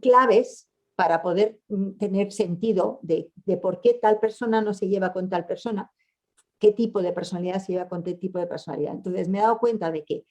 claves para poder tener sentido de por qué tal persona no se lleva con tal persona, qué tipo de personalidad se lleva con qué tipo de personalidad. Entonces me he dado cuenta de que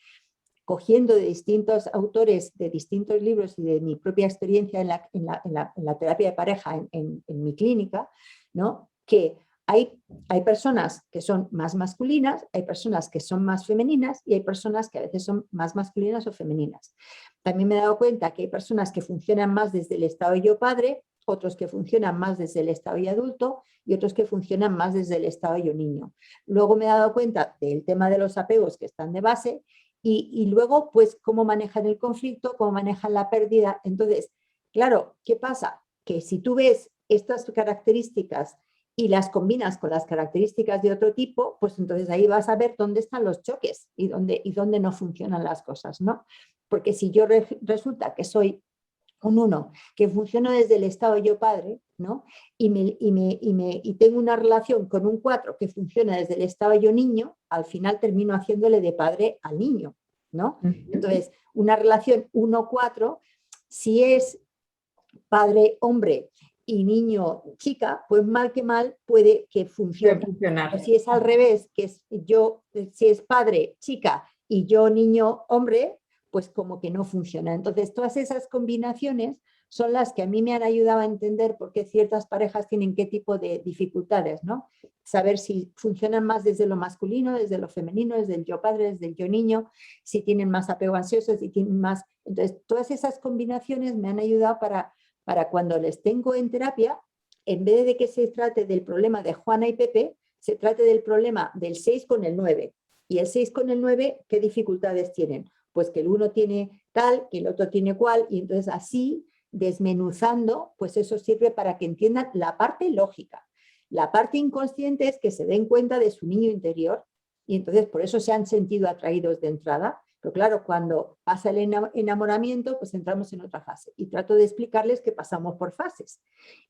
cogiendo de distintos autores, de distintos libros y de mi propia experiencia en la terapia de pareja en mi clínica, ¿no? Que hay personas que son más masculinas, hay personas que son más femeninas y hay personas que a veces son más masculinas o femeninas. También me he dado cuenta que hay personas que funcionan más desde el estado yo padre, otros que funcionan más desde el estado yo adulto y otros que funcionan más desde el estado yo niño. Luego me he dado cuenta del tema de los apegos que están de base y luego pues cómo manejan el conflicto, cómo manejan la pérdida. Entonces, claro, ¿qué pasa? Que si tú ves estas características y las combinas con las características de otro tipo, pues entonces ahí vas a ver dónde están los choques y dónde no funcionan las cosas, ¿no? Porque si yo resulta que soy un 1 que funciona desde el estado yo padre, ¿no? Y tengo una relación con un 4 que funciona desde el estado yo niño, al final termino haciéndole de padre al niño, ¿no? Entonces, una relación 1-4, si es padre hombre y niño chica, pues mal que mal puede que funcione. Puede funcionar. O si es al revés, que es yo, si es padre chica y yo niño hombre, pues como que no funciona. Entonces todas esas combinaciones son las que a mí me han ayudado a entender por qué ciertas parejas tienen qué tipo de dificultades, ¿no? Saber si funcionan más desde lo masculino, desde lo femenino, desde el yo padre, desde el yo niño, si tienen más apego ansioso, si tienen más... Entonces, todas esas combinaciones me han ayudado para cuando les tengo en terapia, en vez de que se trate del problema de Juana y Pepe, se trate del problema del 6 con el 9. Y el 6 con el 9, ¿qué dificultades tienen? Pues que el uno tiene tal, que el otro tiene cual, y entonces así, desmenuzando, pues eso sirve para que entiendan la parte lógica. La parte inconsciente es que se den cuenta de su niño interior y entonces por eso se han sentido atraídos de entrada. Pero claro, cuando pasa el enamoramiento, pues entramos en otra fase. Y trato de explicarles que pasamos por fases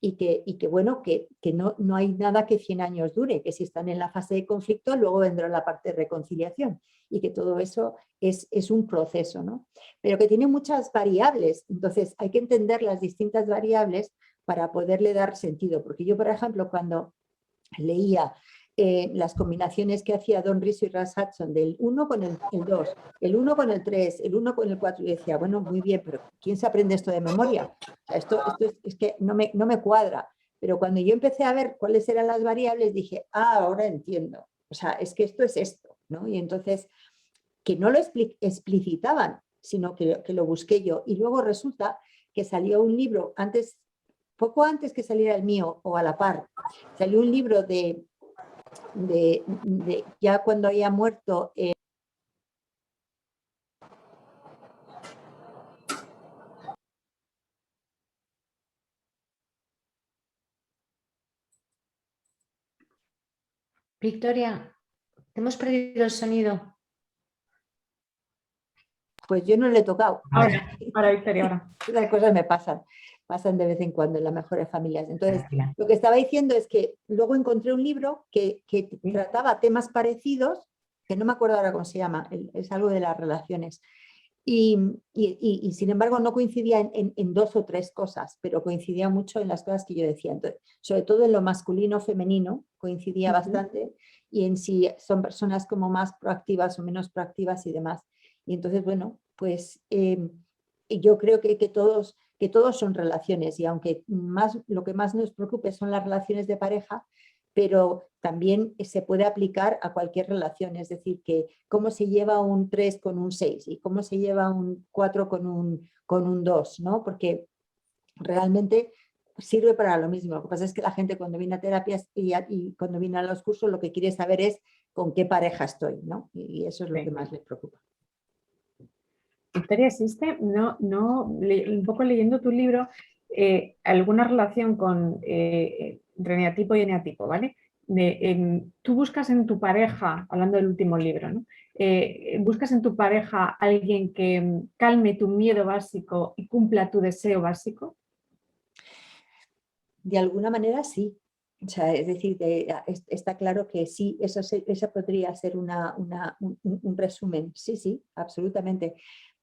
y que bueno, que no hay nada que 100 años dure, que si están en la fase de conflicto, luego vendrá la parte de reconciliación y que todo eso es un proceso, ¿no? Pero que tiene muchas variables. Entonces hay que entender las distintas variables para poderle dar sentido. Porque yo, por ejemplo, cuando leía las combinaciones que hacía Don Riso y Russ Hudson del 1 con el 2, el 1 con el 3, el 1 con el 4, y decía, bueno, muy bien, pero ¿quién se aprende esto de memoria? O sea, esto es que no me cuadra. Pero cuando yo empecé a ver cuáles eran las variables, dije, ahora entiendo. O sea, es que esto es esto, ¿no? Y entonces, que no lo explicitaban, sino que lo busqué yo. Y luego resulta que salió un libro, poco antes que saliera el mío, o a la par, salió un libro de ya cuando había muerto Victoria, hemos perdido el sonido. pues yo no le he tocado. Ahora Victoria, ahora. Esas cosas me pasan de vez en cuando en las mejores familias. Entonces, Tranquila. lo que estaba diciendo es que luego encontré un libro que trataba temas parecidos, que no me acuerdo ahora cómo se llama, es algo de las relaciones. Y sin embargo no coincidía en 2 o 3 cosas, pero coincidía mucho en las cosas que yo decía. Entonces, sobre todo en lo masculino, femenino, coincidía bastante, y en si son personas como más proactivas o menos proactivas y demás. Y entonces, bueno, pues yo creo que todos son relaciones, y aunque lo que más nos preocupe son las relaciones de pareja, pero también se puede aplicar a cualquier relación, es decir, que cómo se lleva un 3 con un 6 y cómo se lleva un 4 con un 2, ¿no? Porque realmente sirve para lo mismo. Lo que pasa es que la gente cuando viene a terapias y cuando viene a los cursos lo que quiere saber es con qué pareja estoy, ¿no? Y eso es lo que más les preocupa. Victoria, ¿existe, un poco leyendo tu libro, alguna relación con entre eneatipo y eneatipo, ¿vale? Tú buscas en tu pareja, hablando del último libro, ¿no? ¿Buscas en tu pareja alguien que calme tu miedo básico y cumpla tu deseo básico? De alguna manera sí. O sea, es decir, está claro que sí, eso podría ser un resumen. Sí, sí, absolutamente.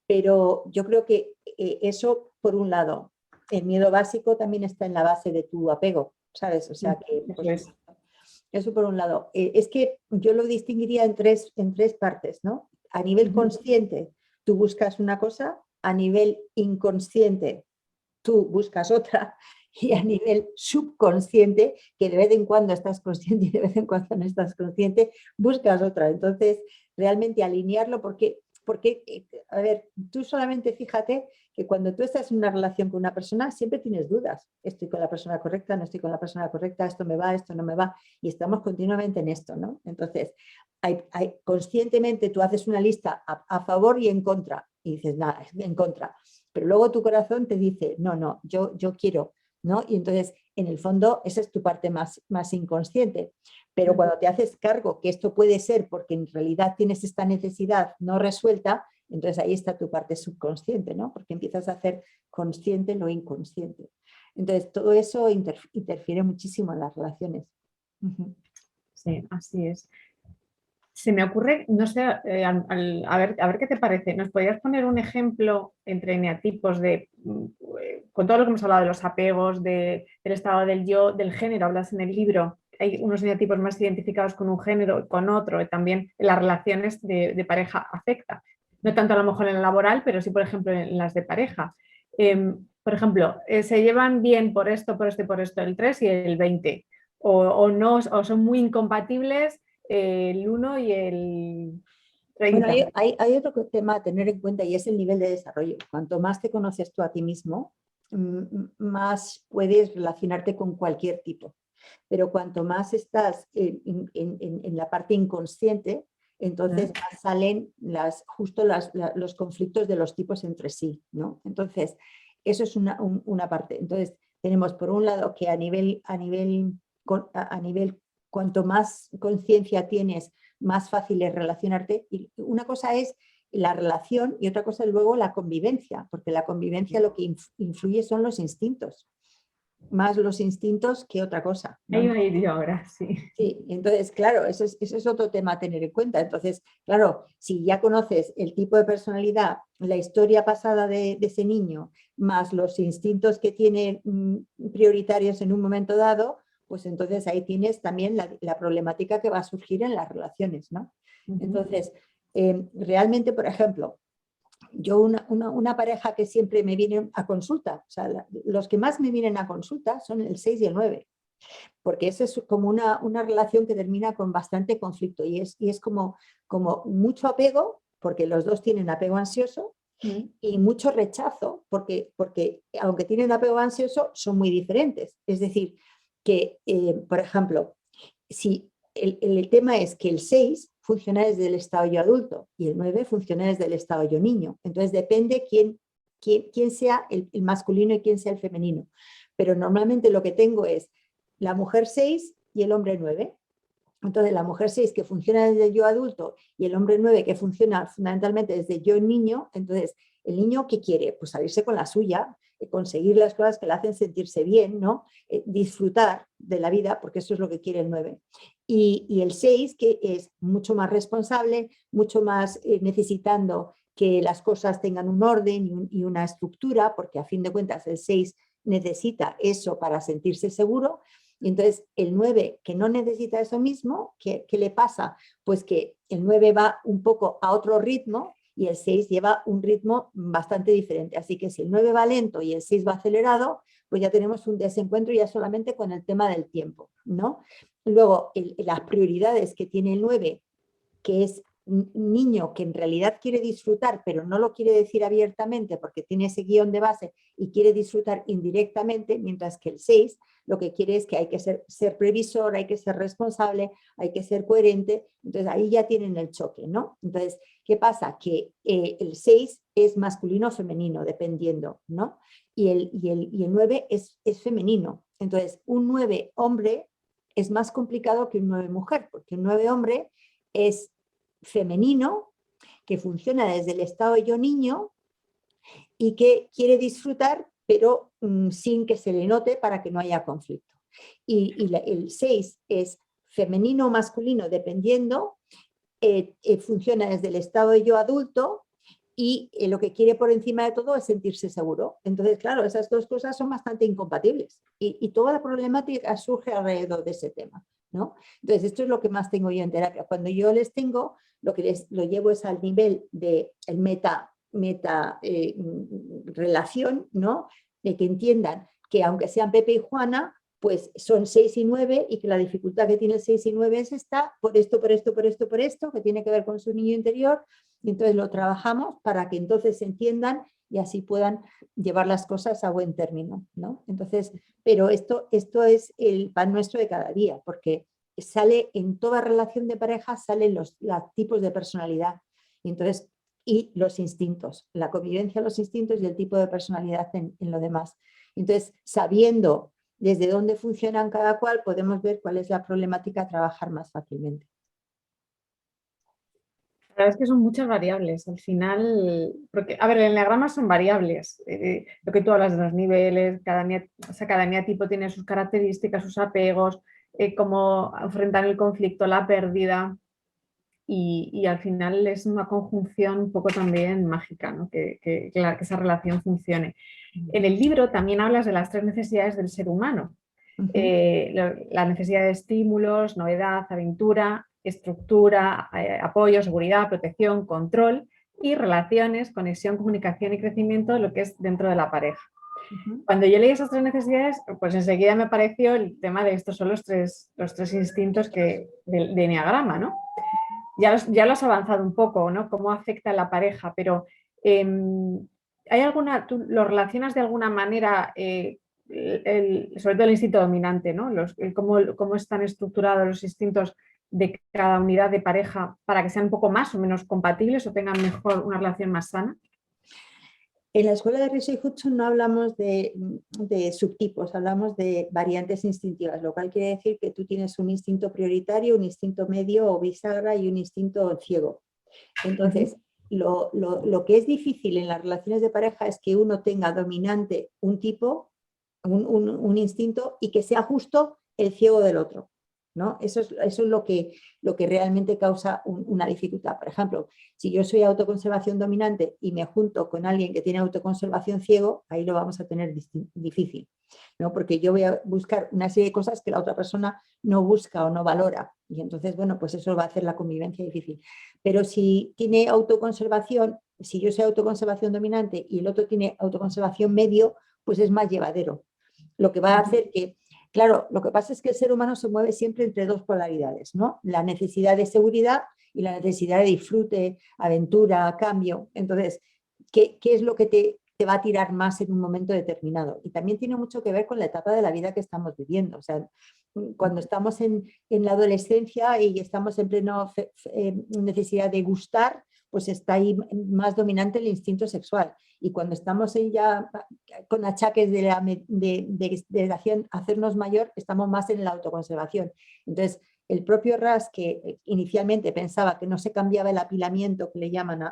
Pero yo creo que eso, por un lado, el miedo básico también está en la base de tu apego, ¿sabes? O sea, que pues, eso por un lado. Es que yo lo distinguiría en tres partes, ¿no? A nivel consciente, tú buscas una cosa, a nivel inconsciente, tú buscas otra, y a nivel subconsciente, que de vez en cuando estás consciente y de vez en cuando no estás consciente, buscas otra. Entonces, realmente alinearlo, porque a ver, tú solamente fíjate que cuando tú estás en una relación con una persona, siempre tienes dudas. Estoy con la persona correcta, no estoy con la persona correcta, esto me va, esto no me va, y estamos continuamente en esto, ¿no? Entonces, conscientemente tú haces una lista a favor y en contra, y dices, nada, en contra. Pero luego tu corazón te dice, no, yo quiero, ¿no? Y entonces, en el fondo, esa es tu parte más inconsciente. Pero cuando te haces cargo que esto puede ser porque en realidad tienes esta necesidad no resuelta, entonces ahí está tu parte subconsciente, ¿no? Porque empiezas a hacer consciente lo inconsciente. Entonces, todo eso interfiere muchísimo en las relaciones. Sí, así es. Se me ocurre, no sé, a ver qué te parece. ¿Nos podrías poner un ejemplo entre eneatipos de con todo lo que hemos hablado de los apegos, del estado del yo, del género, hablas en el libro, hay unos eneatipos más identificados con un género y con otro, y también en las relaciones de pareja afecta. No tanto a lo mejor en el laboral, pero sí, por ejemplo, en las de pareja. Por ejemplo, se llevan bien por esto, el 3 y el 20, o no, o son muy incompatibles el 1 y el 30. Bueno, hay otro tema a tener en cuenta y es el nivel de desarrollo. Cuanto más te conoces tú a ti mismo, más puedes relacionarte con cualquier tipo. Pero cuanto más estás en la parte inconsciente, entonces más salen justo los conflictos de los tipos entre sí, ¿no? Entonces, eso es una parte. Entonces, tenemos por un lado que a nivel, cuanto más conciencia tienes, más fácil es relacionarte. Y una cosa es la relación y otra cosa es luego la convivencia, porque la convivencia lo que influye son los instintos, más los instintos que otra cosa, ¿no? Ahí va a ir yo ahora, sí. Sí, entonces, claro, eso es otro tema a tener en cuenta. Entonces, claro, si ya conoces el tipo de personalidad, la historia pasada de ese niño, más los instintos que tiene prioritarios en un momento dado, pues entonces ahí tienes también la problemática que va a surgir en las relaciones, ¿no? Entonces, realmente, por ejemplo, yo una pareja que siempre me viene a consulta, o sea, los que más me vienen a consulta son el 6 y el 9, porque eso es como una relación que termina con bastante conflicto y es como mucho apego, porque los dos tienen apego ansioso, y mucho rechazo, porque aunque tienen apego ansioso, son muy diferentes. Es decir, que, por ejemplo, si el tema es que el 6 funciona desde el estado yo adulto y el 9 funciona desde el estado yo niño. Entonces depende quién sea el masculino y quién sea el femenino. Pero normalmente lo que tengo es la mujer 6 y el hombre 9. Entonces la mujer 6 que funciona desde el yo adulto y el hombre 9 que funciona fundamentalmente desde yo niño. Entonces el niño, ¿qué quiere? Pues salirse con la suya, conseguir las cosas que le hacen sentirse bien, ¿no? Disfrutar de la vida, porque eso es lo que quiere el 9. Y el 6, que es mucho más responsable, mucho más necesitando que las cosas tengan un orden y una estructura, porque a fin de cuentas el 6 necesita eso para sentirse seguro. Y entonces el 9 que no necesita eso mismo, ¿qué le pasa? Pues que el 9 va un poco a otro ritmo y el 6 lleva un ritmo bastante diferente. Así que si el 9 va lento y el 6 va acelerado, pues ya tenemos un desencuentro ya solamente con el tema del tiempo, ¿no? Luego, las prioridades que tiene el 9, que es un niño que en realidad quiere disfrutar, pero no lo quiere decir abiertamente porque tiene ese guión de base y quiere disfrutar indirectamente, mientras que el 6 lo que quiere es que hay que ser previsor, hay que ser responsable, hay que ser coherente. Entonces ahí ya tienen el choque, ¿no? Entonces, ¿qué pasa? Que el 6 es masculino o femenino, dependiendo, ¿no? Y el 9 es femenino. Entonces, un 9 hombre es más complicado que un 9 mujer, porque un 9 hombre es femenino, que funciona desde el estado de yo niño y que quiere disfrutar, pero sin que se le note para que no haya conflicto. Y el 6 es femenino o masculino, dependiendo, funciona desde el estado de yo adulto y lo que quiere por encima de todo es sentirse seguro. Entonces, claro, esas dos cosas son bastante incompatibles y toda la problemática surge alrededor de ese tema, ¿no? Entonces, esto es lo que más tengo yo en terapia. Cuando yo les tengo, lo llevo es al nivel del meta relación, ¿no? De que entiendan que aunque sean Pepe y Juana, pues son 6 y 9 y que la dificultad que tiene el 6 y 9 es esta, por esto, que tiene que ver con su niño interior, y entonces lo trabajamos para que entonces se entiendan y así puedan llevar las cosas a buen término, ¿no? Entonces, pero esto es el pan nuestro de cada día, porque sale en toda relación de pareja, salen los tipos de personalidad, y entonces, y los instintos, la convivencia, los instintos y el tipo de personalidad en lo demás. Entonces, sabiendo desde dónde funcionan cada cual, podemos ver cuál es la problemática a trabajar más fácilmente. La verdad es que son muchas variables. Al final, porque, a ver, el enneagrama son variables. Lo que tú hablas de los niveles, cada eneatipo tiene sus características, sus apegos, cómo enfrentar el conflicto, la pérdida. y al final es una conjunción un poco también mágica, ¿no? Que esa relación funcione. En el libro también hablas de las 3 necesidades del ser humano. La necesidad de estímulos, novedad, aventura, estructura, apoyo, seguridad, protección, control y relaciones, conexión, comunicación y crecimiento, lo que es dentro de la pareja. Cuando yo leí esas 3 necesidades, pues enseguida me pareció el tema de estos son los tres instintos de Enneagrama, ¿no? Ya lo has avanzado un poco, ¿no? Cómo afecta a la pareja, pero ¿hay alguna, tú lo relacionas de alguna manera, sobre todo el instinto dominante, ¿no? Cómo están estructurados los instintos de cada unidad de pareja para que sean un poco más o menos compatibles o tengan mejor una relación más sana? En la escuela de Riso y Hudson no hablamos de subtipos, hablamos de variantes instintivas, lo cual quiere decir que tú tienes un instinto prioritario, un instinto medio o bisagra y un instinto ciego. Entonces, lo que es difícil en las relaciones de pareja es que uno tenga dominante un tipo, un instinto, y que sea justo el ciego del otro, ¿no? Eso es lo que realmente causa una dificultad. Por ejemplo, si yo soy autoconservación dominante y me junto con alguien que tiene autoconservación ciego, ahí lo vamos a tener difícil, ¿no? Porque yo voy a buscar una serie de cosas que la otra persona no busca o no valora. Y entonces, bueno, pues eso va a hacer la convivencia difícil. Pero si tiene autoconservación, si yo soy autoconservación dominante y el otro tiene autoconservación medio, pues es más llevadero. Lo que va a hacer que, claro, lo que pasa es que el ser humano se mueve siempre entre 2 polaridades, ¿no? La necesidad de seguridad y la necesidad de disfrute, aventura, cambio. Entonces, ¿qué es lo que te va a tirar más en un momento determinado? Y también tiene mucho que ver con la etapa de la vida que estamos viviendo. O sea, cuando estamos en la adolescencia y estamos en pleno necesidad de gustar, pues está ahí más dominante el instinto sexual. Y cuando estamos ya con achaques de hacernos mayor, estamos más en la autoconservación. Entonces, el propio Ras, que inicialmente pensaba que no se cambiaba el apilamiento, que le llaman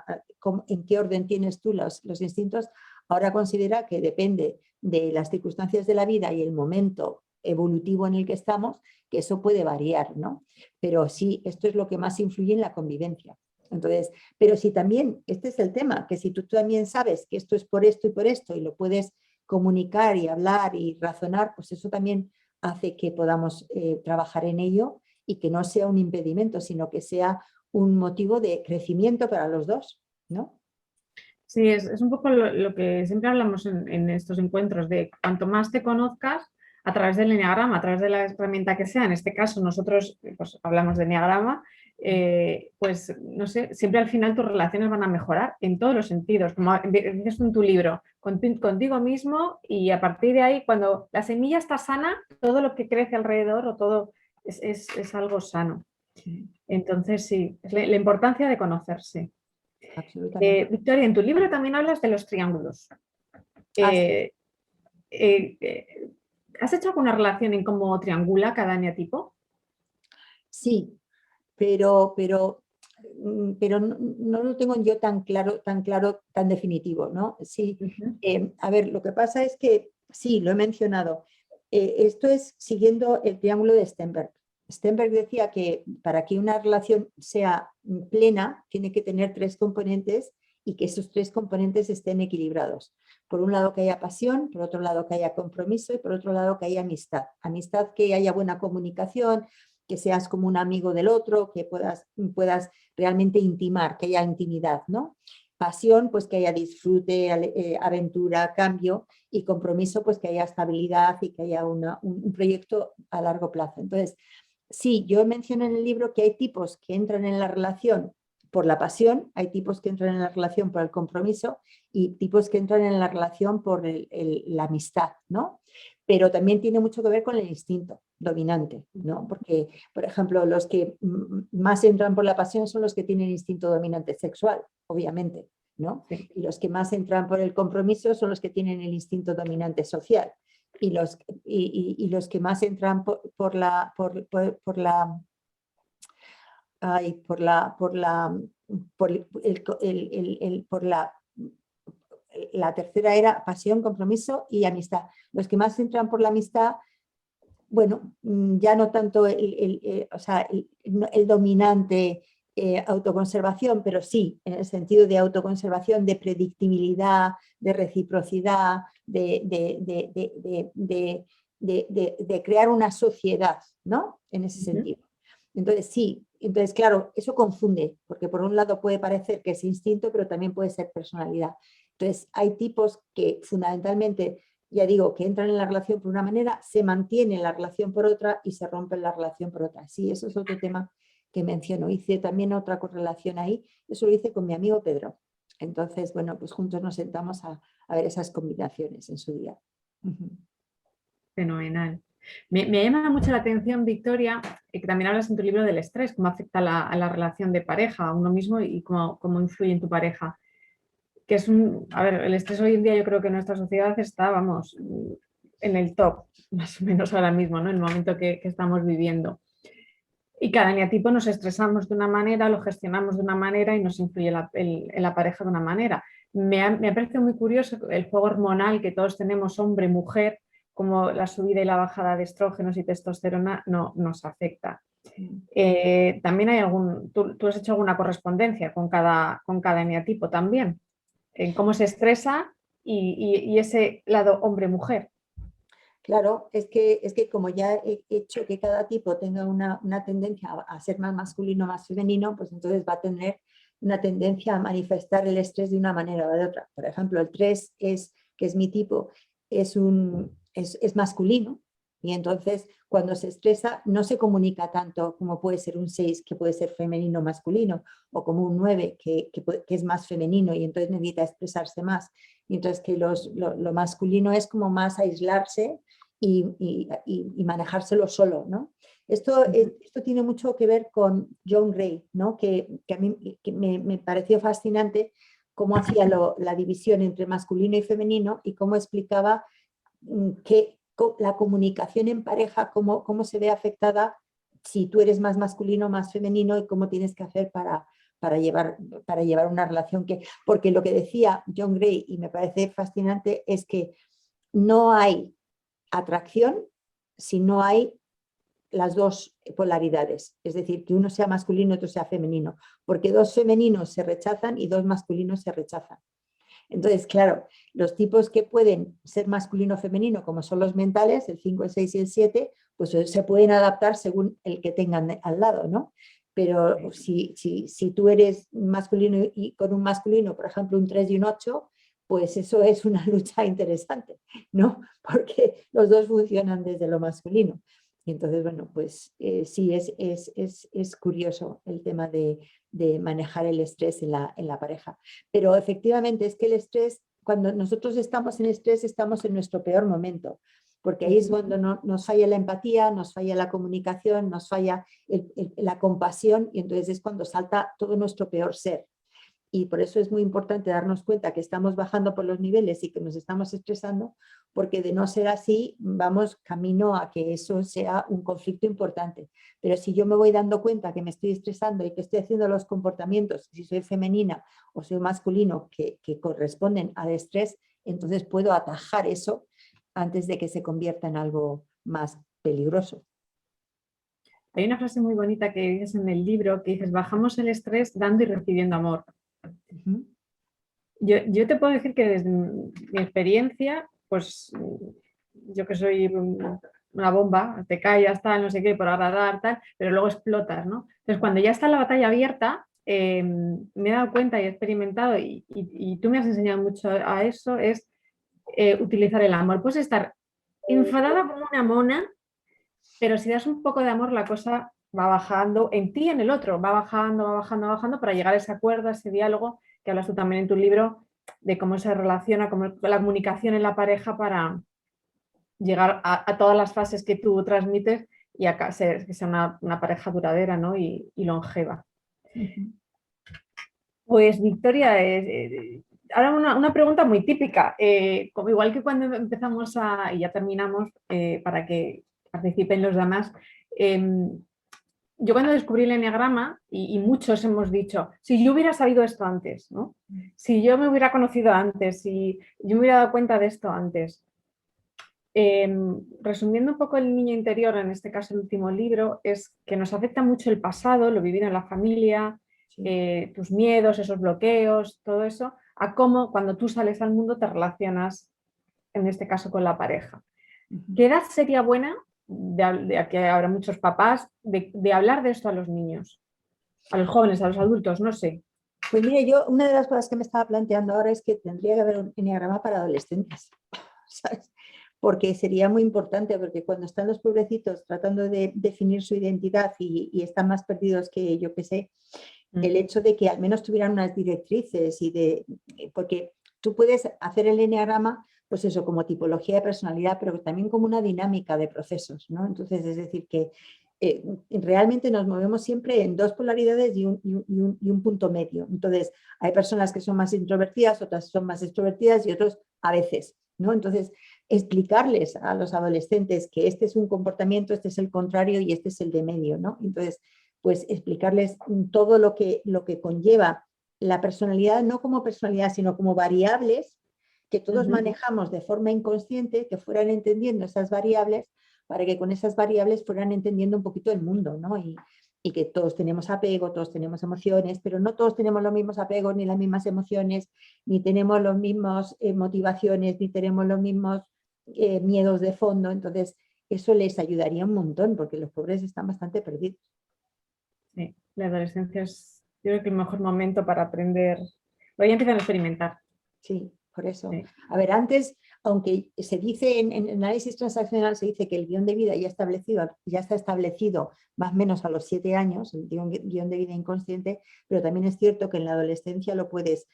en qué orden tienes tú los instintos, ahora considera que depende de las circunstancias de la vida y el momento evolutivo en el que estamos, que eso puede variar, ¿no? Pero sí, esto es lo que más influye en la convivencia. Entonces, pero si también, este es el tema, que si tú también sabes que esto es por esto y por esto y lo puedes comunicar y hablar y razonar, pues eso también hace que podamos trabajar en ello y que no sea un impedimento, sino que sea un motivo de crecimiento para los dos, ¿no? Sí, es un poco lo que siempre hablamos en estos encuentros, de cuanto más te conozcas a través del enneagrama, a través de la herramienta que sea, en este caso nosotros pues, hablamos de enneagrama, pues no sé, siempre al final tus relaciones van a mejorar en todos los sentidos, como dices en tu libro, contigo mismo, y a partir de ahí, cuando la semilla está sana, todo lo que crece alrededor o todo es algo sano. Entonces sí, es la importancia de conocerse. Absolutamente. Victoria, en tu libro también hablas de los triángulos. Sí. ¿Has hecho alguna relación en cómo triangula cada eneatipo? Sí, pero no lo tengo yo tan claro, tan definitivo, ¿no? Sí, a ver, lo que pasa es que, sí, lo he mencionado, esto es siguiendo el triángulo de Stenberg. Stenberg decía que para que una relación sea plena, tiene que tener 3 componentes y que esos 3 componentes estén equilibrados. Por un lado que haya pasión, por otro lado que haya compromiso y por otro lado que haya amistad. Amistad, que haya buena comunicación, que seas como un amigo del otro, que puedas realmente intimar, que haya intimidad, ¿no? Pasión, pues que haya disfrute, aventura, cambio, y compromiso, pues que haya estabilidad y que haya un proyecto a largo plazo. Entonces, sí, yo menciono en el libro que hay tipos que entran en la relación por la pasión, hay tipos que entran en la relación por el compromiso y tipos que entran en la relación por la amistad, ¿no? Pero también tiene mucho que ver con el instinto dominante, ¿no? Porque, por ejemplo, los que más entran por la pasión son los que tienen instinto dominante sexual, obviamente, ¿no? Sí. Y los que más entran por el compromiso son los que tienen el instinto dominante social. Y los que más entran por la tercera era pasión, compromiso y amistad. Los que más entran por la amistad, bueno, ya no tanto el dominante autoconservación, pero sí, en el sentido de autoconservación, de predictibilidad, de reciprocidad, de crear una sociedad, ¿no? En ese sentido. Entonces, sí, entonces, claro, eso confunde, porque por un lado puede parecer que es instinto, pero también puede ser personalidad. Entonces, hay tipos que fundamentalmente, ya digo, que entran en la relación por una manera, se mantienen en la relación por otra y se rompen la relación por otra. Sí, eso es otro tema que menciono. Hice también otra correlación ahí, eso lo hice con mi amigo Pedro. Entonces, bueno, pues juntos nos sentamos a ver esas combinaciones en su día. Fenomenal. Me llama mucho la atención, Victoria, que también hablas en tu libro del estrés, cómo afecta a la relación de pareja, a uno mismo y cómo influye en tu pareja. Que es a ver, el estrés hoy en día yo creo que en nuestra sociedad está, vamos, en el top, más o menos ahora mismo, ¿no? En el momento que estamos viviendo. Y cada eneatipo nos estresamos de una manera, lo gestionamos de una manera y nos influye en la pareja de una manera. Me ha parecido muy curioso el juego hormonal que todos tenemos, hombre, mujer, como la subida y la bajada de estrógenos y testosterona nos afecta. También hay ¿tú has hecho alguna correspondencia con cada eneatipo también? En cómo se estresa y ese lado hombre-mujer. Claro, es que como ya he hecho que cada tipo tenga una tendencia a ser más masculino, más femenino, pues entonces va a tener una tendencia a manifestar el estrés de una manera o de otra. Por ejemplo, el 3 que es mi tipo, es masculino y entonces cuando se estresa no se comunica tanto como puede ser un 6 que puede ser femenino masculino o como un 9 que es más femenino y entonces necesita expresarse más. Mientras que lo masculino es como más aislarse y manejárselo solo, ¿no? Esto tiene mucho que ver con John Gray, ¿no? que a mí me pareció fascinante cómo hacía la división entre masculino y femenino y cómo explicaba que la comunicación en pareja, cómo se ve afectada si tú eres más masculino, más femenino y cómo tienes que hacer para llevar una relación porque lo que decía John Gray y me parece fascinante es que no hay atracción si no hay las dos polaridades, es decir, que uno sea masculino y otro sea femenino, porque dos femeninos se rechazan y dos masculinos se rechazan. Entonces, claro, los tipos que pueden ser masculino o femenino, como son los mentales, el 5, el 6 y el 7, pues se pueden adaptar según el que tengan al lado, ¿no? Pero si tú eres masculino y con un masculino, por ejemplo, un 3 y un 8, pues eso es una lucha interesante, ¿no? Porque los dos funcionan desde lo masculino. Y entonces, bueno, pues sí, es curioso el tema de manejar el estrés en la pareja. Pero efectivamente es que el estrés, cuando nosotros estamos en estrés, estamos en nuestro peor momento, porque ahí es cuando nos falla la empatía, nos falla la comunicación, nos falla la compasión y entonces es cuando salta todo nuestro peor ser. Y por eso es muy importante darnos cuenta que estamos bajando por los niveles y que nos estamos estresando, porque de no ser así, vamos camino a que eso sea un conflicto importante. Pero si yo me voy dando cuenta que me estoy estresando y que estoy haciendo los comportamientos, si soy femenina o soy masculino, que corresponden al estrés, entonces puedo atajar eso antes de que se convierta en algo más peligroso. Hay una frase muy bonita que dices en el libro que dices, bajamos el estrés dando y recibiendo amor. Yo te puedo decir que desde mi experiencia, pues yo que soy una bomba, te callas, tal, no sé qué, por agradar, tal, pero luego explotas, ¿no? Entonces, cuando ya está la batalla abierta, me he dado cuenta y he experimentado, y tú me has enseñado mucho a eso, es utilizar el amor. Puedes estar enfadada como una mona, pero si das un poco de amor, la cosa va bajando en ti y en el otro, va bajando, va bajando, va bajando para llegar a ese acuerdo, a ese diálogo que hablas tú también en tu libro, de cómo se relaciona, cómo la comunicación en la pareja para llegar a todas las fases que tú transmites y que sea una pareja duradera, ¿no? y longeva. Pues Victoria, ahora una pregunta muy típica, como igual que cuando empezamos y ya terminamos, para que participen los demás. Yo cuando descubrí el eneagrama, y muchos hemos dicho, si yo hubiera sabido esto antes, ¿no? Si yo me hubiera conocido antes, si yo me hubiera dado cuenta de esto antes. Resumiendo un poco el niño interior, en este caso el último libro, es que nos afecta mucho el pasado, lo vivido en la familia, tus miedos, esos bloqueos, todo eso, a cómo cuando tú sales al mundo te relacionas, en este caso con la pareja. ¿Qué edad sería buena, de aquí habrá muchos papás, de hablar de esto a los niños, a los jóvenes, a los adultos, no sé? Pues mire, yo una de las cosas que me estaba planteando ahora es que tendría que haber un enneagrama para adolescentes, ¿sabes? Porque sería muy importante, porque cuando están los pobrecitos tratando de definir su identidad y están más perdidos que yo que sé, el hecho de que al menos tuvieran unas directrices porque tú puedes hacer el enneagrama, pues eso, como tipología de personalidad, pero también como una dinámica de procesos, ¿no? Entonces, es decir, que realmente nos movemos siempre en dos polaridades y un punto medio. Entonces, hay personas que son más introvertidas, otras son más extrovertidas y otros a veces, ¿no? Entonces, explicarles a los adolescentes que este es un comportamiento, este es el contrario y este es el de medio, ¿no? Entonces, pues explicarles todo lo que conlleva la personalidad, no como personalidad, sino como variables que todos manejamos de forma inconsciente, que fueran entendiendo esas variables para que con esas variables fueran entendiendo un poquito el mundo, ¿no? Y que todos tenemos apego, todos tenemos emociones, pero no todos tenemos los mismos apegos, ni las mismas emociones, ni tenemos los mismos motivaciones, ni tenemos los mismos miedos de fondo. Entonces, eso les ayudaría un montón, porque los pobres están bastante perdidos. Sí, la adolescencia es, yo creo que el mejor momento para aprender, pero ya empiezan a experimentar. Sí, por eso. Sí. A ver, antes, aunque se dice en análisis transaccional, se dice que el guión de vida ya está establecido más o menos a los 7 años, el guión de vida inconsciente, pero también es cierto que en la adolescencia lo puedes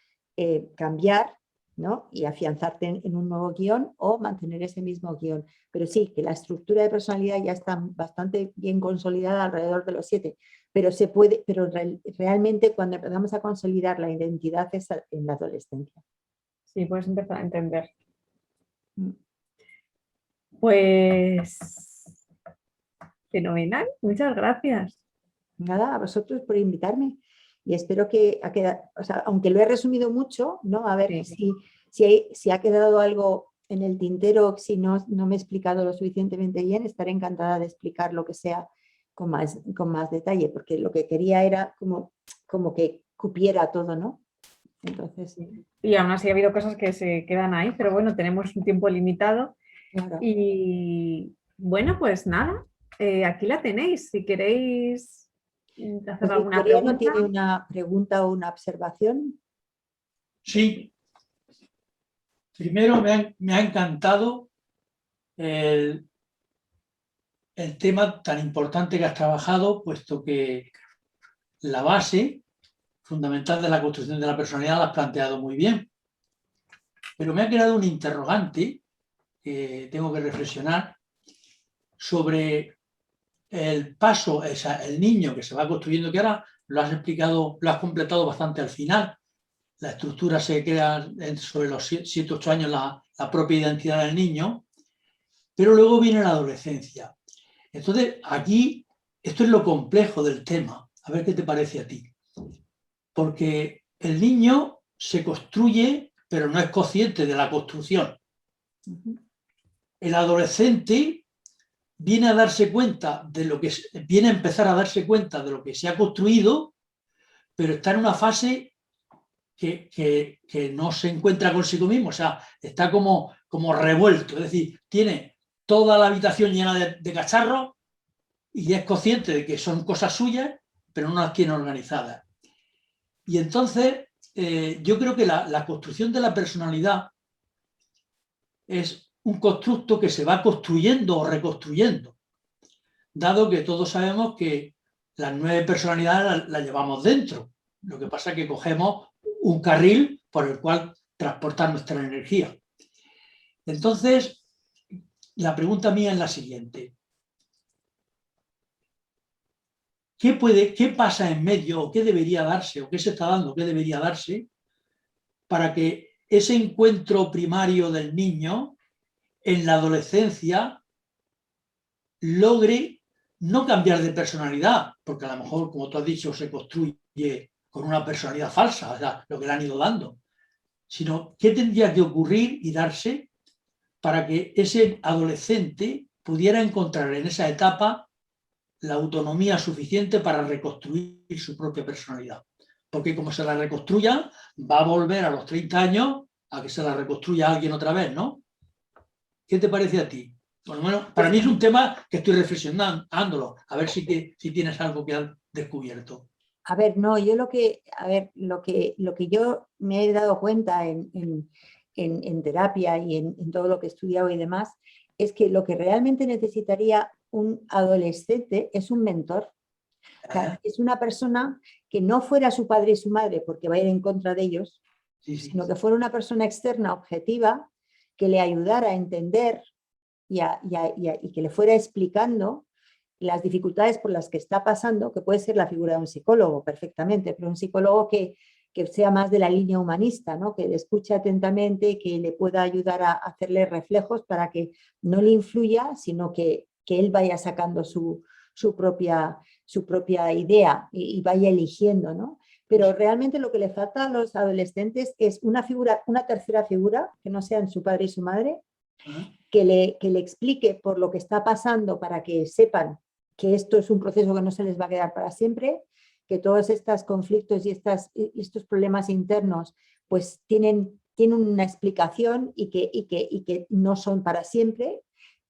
cambiar, ¿no? Y afianzarte en un nuevo guión o mantener ese mismo guión. Pero sí, que la estructura de personalidad ya está bastante bien consolidada alrededor de los 7. Pero se puede, pero realmente cuando empezamos a consolidar la identidad es en la adolescencia. Sí, puedes empezar a entender. Pues fenomenal, muchas gracias. Nada, a vosotros por invitarme y espero que o sea, aunque lo he resumido mucho, ¿no? A ver Sí. si ha quedado algo en el tintero, si no me he explicado lo suficientemente bien, estaré encantada de explicar lo que sea con más detalle, porque lo que quería era como que cupiera todo, ¿no? Entonces, y aún así ha habido cosas que se quedan ahí, pero bueno, tenemos un tiempo limitado. claro. Y bueno, pues nada, aquí la tenéis. Si queréis hacer Pues alguna Victoria no pregunta. tiene una pregunta o una observación. Sí. Primero me ha encantado el tema tan importante que has trabajado, puesto que la base fundamental de la construcción de la personalidad la has planteado muy bien. Pero me ha quedado un interrogante que tengo que reflexionar sobre el paso, el niño que se va construyendo, que ahora lo has explicado, lo has completado bastante al final. La estructura se crea sobre los 7 o 8 años, la propia identidad del niño, pero luego viene la adolescencia. Entonces, aquí, esto es lo complejo del tema. A ver qué te parece a ti. Porque el niño se construye, pero no es consciente de la construcción. El adolescente viene a darse cuenta de lo que viene a empezar a darse cuenta de lo que se ha construido, pero está en una fase que no se encuentra consigo mismo, o sea, está como revuelto, es decir, tiene toda la habitación llena de cacharros y es consciente de que son cosas suyas, pero no las tiene organizadas. Y entonces, yo creo que la construcción de la personalidad es un constructo que se va construyendo o reconstruyendo, dado que todos sabemos que las 9 personalidades las llevamos dentro. Lo que pasa es que cogemos un carril por el cual transportar nuestra energía. Entonces, la pregunta mía es la siguiente. ¿Qué pasa en medio o qué debería darse o qué se está dando, qué debería darse para que ese encuentro primario del niño en la adolescencia logre no cambiar de personalidad? Porque a lo mejor, como tú has dicho, se construye con una personalidad falsa, o sea, lo que le han ido dando, sino qué tendría que ocurrir y darse para que ese adolescente pudiera encontrar en esa etapa la autonomía suficiente para reconstruir su propia personalidad. porque como se la reconstruya, va a volver a los 30 años a que se la reconstruya alguien otra vez, ¿no? ¿Qué te parece a ti? Por lo menos, para mí es un tema que estoy reflexionándolo, a ver si tienes algo que has descubierto. A ver, no, yo lo que yo me he dado cuenta en terapia y en todo lo que he estudiado y demás, es que lo que realmente necesitaría un adolescente es un mentor. O sea, es una persona que no fuera su padre y su madre porque va a ir en contra de ellos, Sí, sí. sino que fuera una persona externa, objetiva, que le ayudara a entender y que le fuera explicando las dificultades por las que está pasando, que puede ser la figura de un psicólogo perfectamente, pero un psicólogo que sea más de la línea humanista, ¿no? Que le escuche atentamente, que le pueda ayudar a hacerle reflejos para que no le influya, sino que él vaya sacando su propia idea y vaya eligiendo, ¿no? Pero realmente lo que le falta a los adolescentes es una tercera figura, que no sean su padre y su madre, que le explique por lo que está pasando para que sepan que esto es un proceso que no se les va a quedar para siempre, que todos estos conflictos y estos problemas internos pues tienen una explicación y que no son para siempre,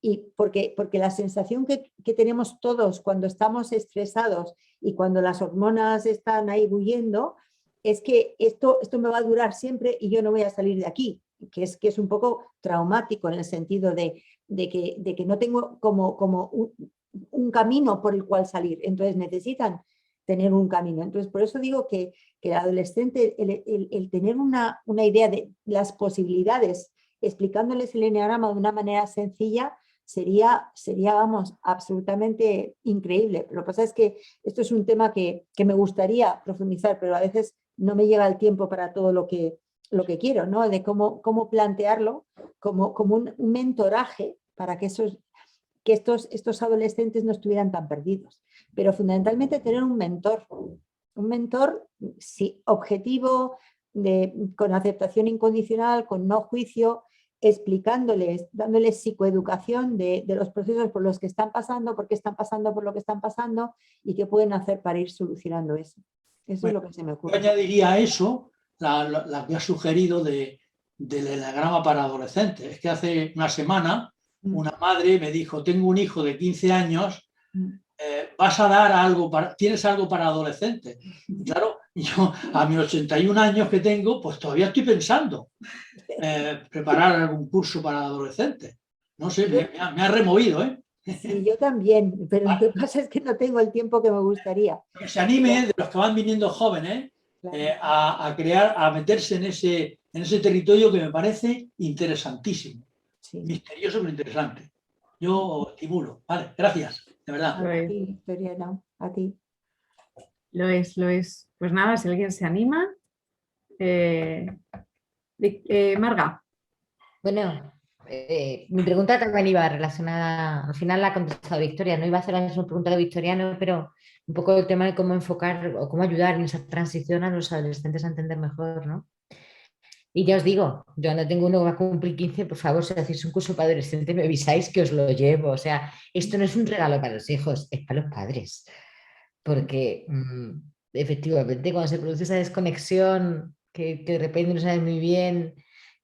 y porque la sensación que tenemos todos cuando estamos estresados y cuando las hormonas están ahí bulliendo es que esto me va a durar siempre y yo no voy a salir de aquí, que es un poco traumático en el sentido de que no tengo como un camino por el cual salir, entonces necesitan tener un camino. Entonces, por eso digo que el adolescente, el tener una idea de las posibilidades, explicándoles el eneagrama de una manera sencilla, sería, vamos, absolutamente increíble. Pero lo que pasa es que esto es un tema que me gustaría profundizar, pero a veces no me llega el tiempo para todo lo que quiero, ¿no? De cómo plantearlo como un mentoraje para que estos adolescentes no estuvieran tan perdidos. Pero fundamentalmente tener un mentor sí, objetivo, con aceptación incondicional, con no juicio, explicándoles, dándoles psicoeducación de los procesos por los que están pasando, por qué están pasando por lo que están pasando y qué pueden hacer para ir solucionando eso. Eso es lo que se me ocurre. Yo añadiría a eso la que has sugerido del eneagrama para adolescentes. Es que hace una semana una madre me dijo, tengo un hijo de 15 años, vas a dar algo tienes algo para adolescentes. Y claro, yo a mis 81 años que tengo, pues todavía estoy pensando preparar algún curso para adolescentes. No sé, me ha removido, ¿eh? Sí, yo también, pero lo que pasa es que no tengo el tiempo que me gustaría. Que se anime de los que van viniendo jóvenes a meterse en ese territorio que me parece interesantísimo. Sí. Misterioso pero interesante. Yo estimulo. Vale, gracias, de verdad. A ti, Victoriana, a ti. Lo es. Pues nada, si alguien se anima. Marga. Bueno, mi pregunta también iba relacionada, al final la ha contestado Victoria, no iba a hacer la misma pregunta de Victoriano, pero un poco el tema de cómo enfocar o cómo ayudar en esa transición a los adolescentes a entender mejor, ¿no? Y ya os digo, yo no tengo uno que va a cumplir 15, por favor, si hacéis un curso para adolescentes me avisáis que os lo llevo. O sea, esto no es un regalo para los hijos, es para los padres. Porque efectivamente cuando se produce esa desconexión que de repente no sabes muy bien,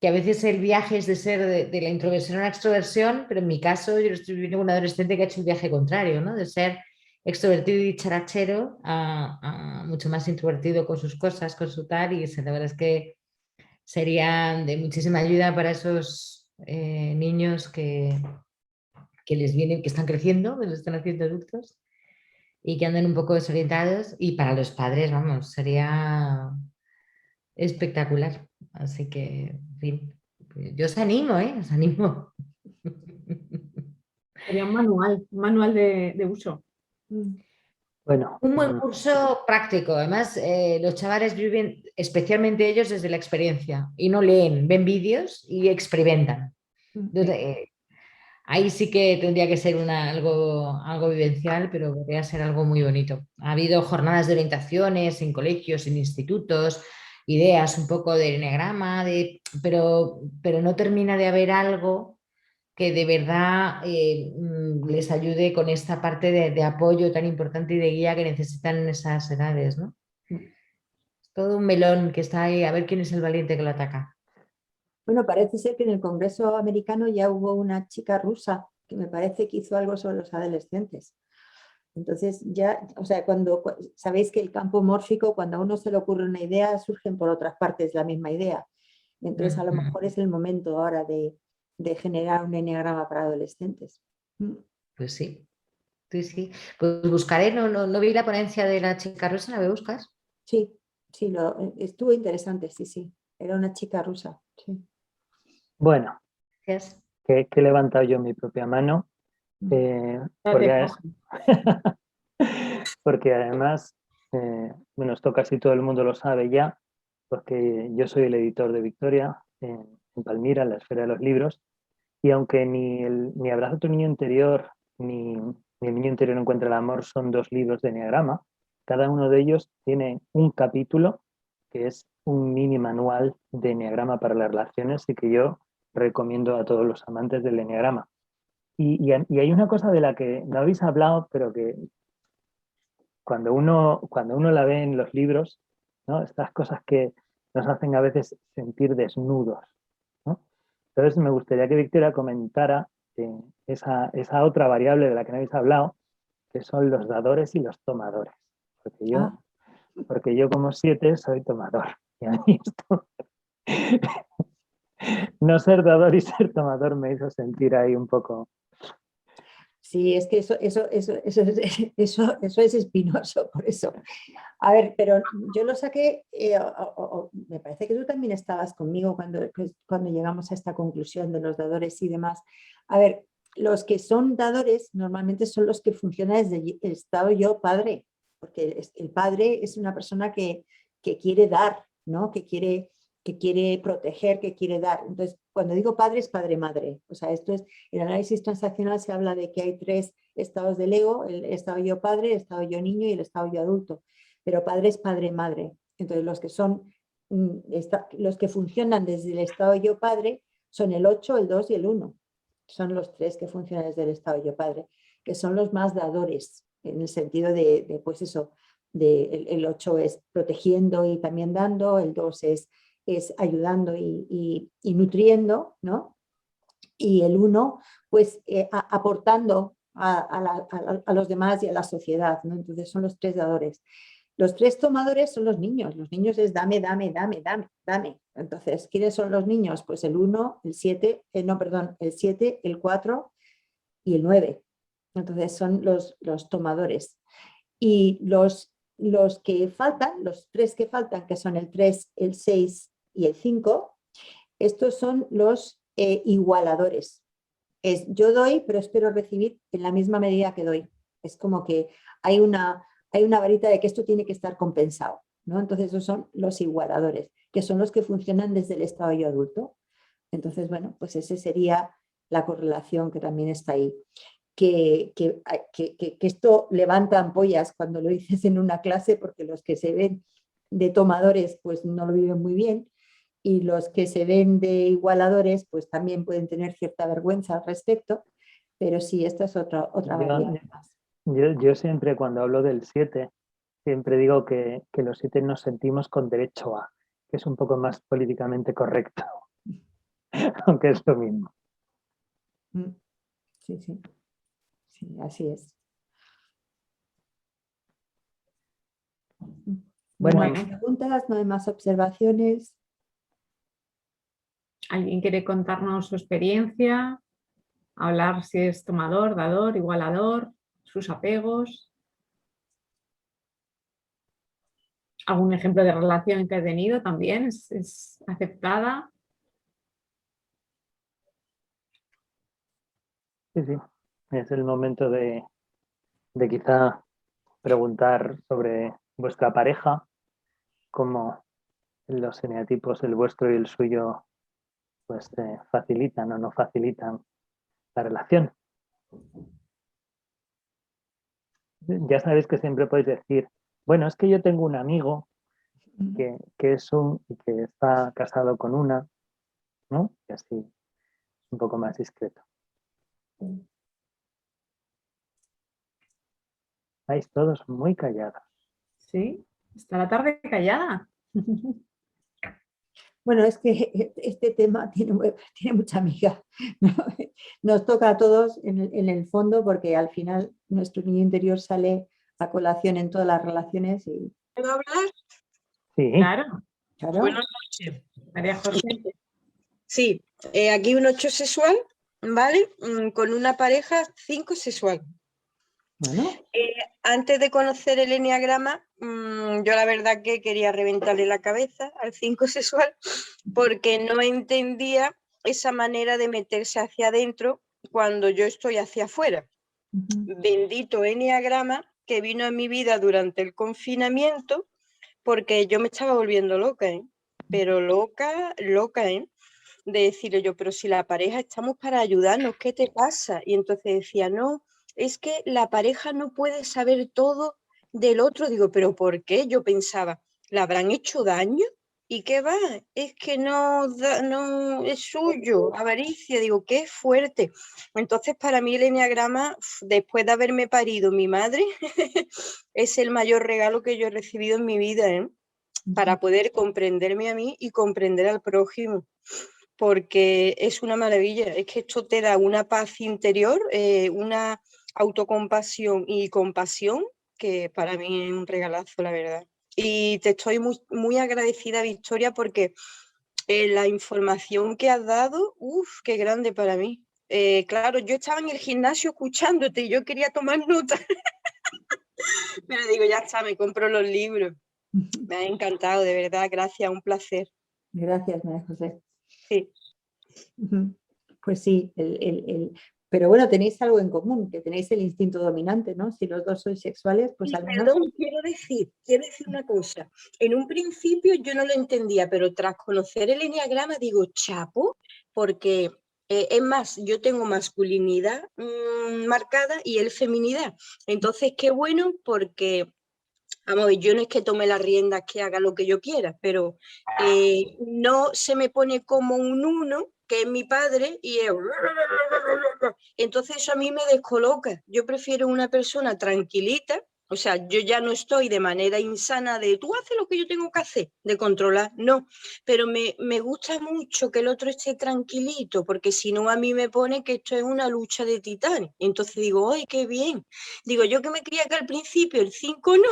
que a veces el viaje es de ser de la introversión a la extroversión, pero en mi caso yo estoy viviendo con un adolescente que ha hecho el viaje contrario, ¿no? De ser extrovertido y dicharachero a mucho más introvertido con sus cosas, con su tal, y la verdad es que serían de muchísima ayuda para esos niños que les vienen, que están creciendo, que les están haciendo adultos y que andan un poco desorientados, y para los padres, vamos, sería espectacular. Así que, en fin, yo os animo, os animo. Sería un manual de uso. Bueno, un buen curso práctico. Además, los chavales viven, especialmente ellos, desde la experiencia y no leen, ven vídeos y experimentan. Entonces, ahí sí que tendría que ser algo vivencial, pero podría ser algo muy bonito. Ha habido jornadas de orientaciones en colegios, en institutos, ideas un poco del eneagrama, pero no termina de haber algo que de verdad les ayude con esta parte de apoyo tan importante y de guía que necesitan en esas edades, ¿no? Todo un melón que está ahí, a ver quién es el valiente que lo ataca. Bueno, parece ser que en el Congreso americano ya hubo una chica rusa que me parece que hizo algo sobre los adolescentes. Entonces ya, o sea, sabéis que el campo mórfico, cuando a uno se le ocurre una idea, surgen por otras partes la misma idea. Entonces a lo Ujú. mejor es el momento ahora de generar un enneagrama para adolescentes. Pues sí, sí, sí. Pues buscaré, no vi la ponencia de la chica rusa, ¿la voy a buscar? Sí, sí, estuvo interesante, sí, sí. Era una chica rusa. Sí. Bueno, Gracias. que he levantado yo mi propia mano, Date, porque, coge. porque además, bueno, esto casi todo el mundo lo sabe ya, porque yo soy el editor de Victoria en Palmira, en la Esfera de los Libros, y aunque ni Abraza tu niño interior ni El niño interior encuentra el amor son 2 libros de enneagrama, cada uno de ellos tiene un capítulo que es un mini manual de enneagrama para las relaciones y que yo recomiendo a todos los amantes del enneagrama. Y hay una cosa de la que no habéis hablado, pero que cuando uno la ve en los libros, ¿no? Estas cosas que nos hacen a veces sentir desnudos, ¿no? Entonces me gustaría que Victoria comentara esa otra variable de la que no habéis hablado, que son los dadores y los tomadores. Porque yo, Ah, porque yo como 7 soy tomador. Y a mí esto, no ser dador y ser tomador me hizo sentir ahí un poco. sí, es que eso es espinoso, por eso. A ver, pero yo lo saqué, me parece que tú también estabas conmigo cuando llegamos a esta conclusión de los dadores y demás. A ver, los que son dadores normalmente son los que funcionan desde el estado yo padre, porque el padre es una persona que quiere dar, ¿no? Que quiere proteger, que quiere dar. Entonces, cuando digo padre es padre-madre. O sea, esto es, en el análisis transaccional se habla de que hay 3 estados del ego, el estado yo padre, el estado yo niño y el estado yo adulto, pero padre es padre-madre. Entonces, los que funcionan desde el estado yo padre son el 8, el 2 y el 1. Son los 3 que funcionan desde el estado yo padre, que son los más dadores, en el sentido pues eso, el 8 es protegiendo y también dando, el 2 es ayudando y nutriendo, ¿no? Y el 1, pues aportando a los demás y a la sociedad, ¿no? Entonces son los 3 dadores. Los 3 tomadores son los niños es dame, dame, dame, dame, dame. Entonces, ¿quiénes son los niños? Pues el 1, el 7, el 7, el 4 y el 9. Entonces son los tomadores. Y los que faltan, los 3 que faltan, que son el 3, el 6 y el 5, estos son los igualadores. Yo doy, pero espero recibir en la misma medida que doy. Es como que hay una varita de que esto tiene que estar compensado, ¿no? Entonces esos son los igualadores, que son los que funcionan desde el estado yo adulto. Entonces, bueno, pues esa sería la correlación que también está ahí. Que esto levanta ampollas cuando lo dices en una clase, porque los que se ven de tomadores pues no lo viven muy bien, y los que se ven de igualadores pues también pueden tener cierta vergüenza al respecto, pero sí, esta es otra variable más. Yo siempre cuando hablo del 7, siempre digo que los 7 nos sentimos con derecho a, que es un poco más políticamente correcto, aunque es lo mismo. Sí, sí, sí, así es. Bueno, ¿hay Bueno, preguntas? ¿No hay más observaciones? ¿Alguien quiere contarnos su experiencia? Hablar si es tomador, dador, igualador, sus apegos. ¿Algún ejemplo de relación que ha tenido también? ¿Es aceptada? sí, sí, es el momento de quizá preguntar sobre vuestra pareja, cómo los eneatipos, el vuestro y el suyo, pues facilitan o no facilitan la relación. Ya sabéis que siempre podéis decir, bueno, es que yo tengo un amigo que es y que está casado con una, ¿no? Y así un poco más discreto. Estáis todos muy callados. Sí, está la tarde callada. Bueno, es que este tema tiene mucha miga, ¿no? Nos toca a todos en el fondo porque al final nuestro niño interior sale a colación en todas las relaciones y ¿Puedo hablar? Sí, Claro, claro, Buenas noches. María José. Sí, aquí un 8 sexual, ¿vale? Con una pareja 5 sexual. bueno, Antes de conocer el eneagrama, yo la verdad que quería reventarle la cabeza al 5 sexual porque no entendía esa manera de meterse hacia adentro cuando yo estoy hacia afuera. Bendito eneagrama que vino a mi vida durante el confinamiento porque yo me estaba volviendo loca, ¿eh? Pero loca, loca, ¿eh? De decirle yo, pero si la pareja estamos para ayudarnos, ¿qué te pasa? Y entonces decía, no, es que la pareja no puede saber todo del otro. Digo, pero ¿por qué? Yo pensaba, ¿le habrán hecho daño? ¿Y qué va? Es que no, no es suyo, avaricia. Digo, qué fuerte. Entonces, para mí el eneagrama, después de haberme parido mi madre, es el mayor regalo que yo he recibido en mi vida, ¿eh? Para poder comprenderme a mí y comprender al prójimo, porque es una maravilla, es que esto te da una paz interior, una autocompasión y compasión que para mí es un regalazo, la verdad. Y te estoy muy, muy agradecida, Victoria, porque la información que has dado, uff, qué grande para mí. Claro, yo estaba en el gimnasio escuchándote y yo quería tomar nota, pero digo, ya está, me compro los libros. Me ha encantado, de verdad, gracias, un placer. gracias María José. Sí. Pues sí, pero bueno, tenéis algo en común, que tenéis el instinto dominante, ¿no? Si los dos sois sexuales, pues al menos... Perdón, quiero decir una cosa. En un principio yo no lo entendía, pero tras conocer el eneagrama digo, chapo, porque es más, yo tengo masculinidad marcada y él feminidad. Entonces, qué bueno porque, vamos, yo no es que tome las riendas, que haga lo que yo quiera, pero no se me pone como un uno, que es mi padre, y es... Entonces eso a mí me descoloca. Yo prefiero una persona tranquilita, o sea, yo ya no estoy de manera insana de tú haces lo que yo tengo que hacer, de controlar, no, pero me gusta mucho que el otro esté tranquilito, porque si no a mí me pone que esto es una lucha de titanes. Entonces digo, ¡ay, qué bien! Digo, yo que me creía que al principio el 5 no,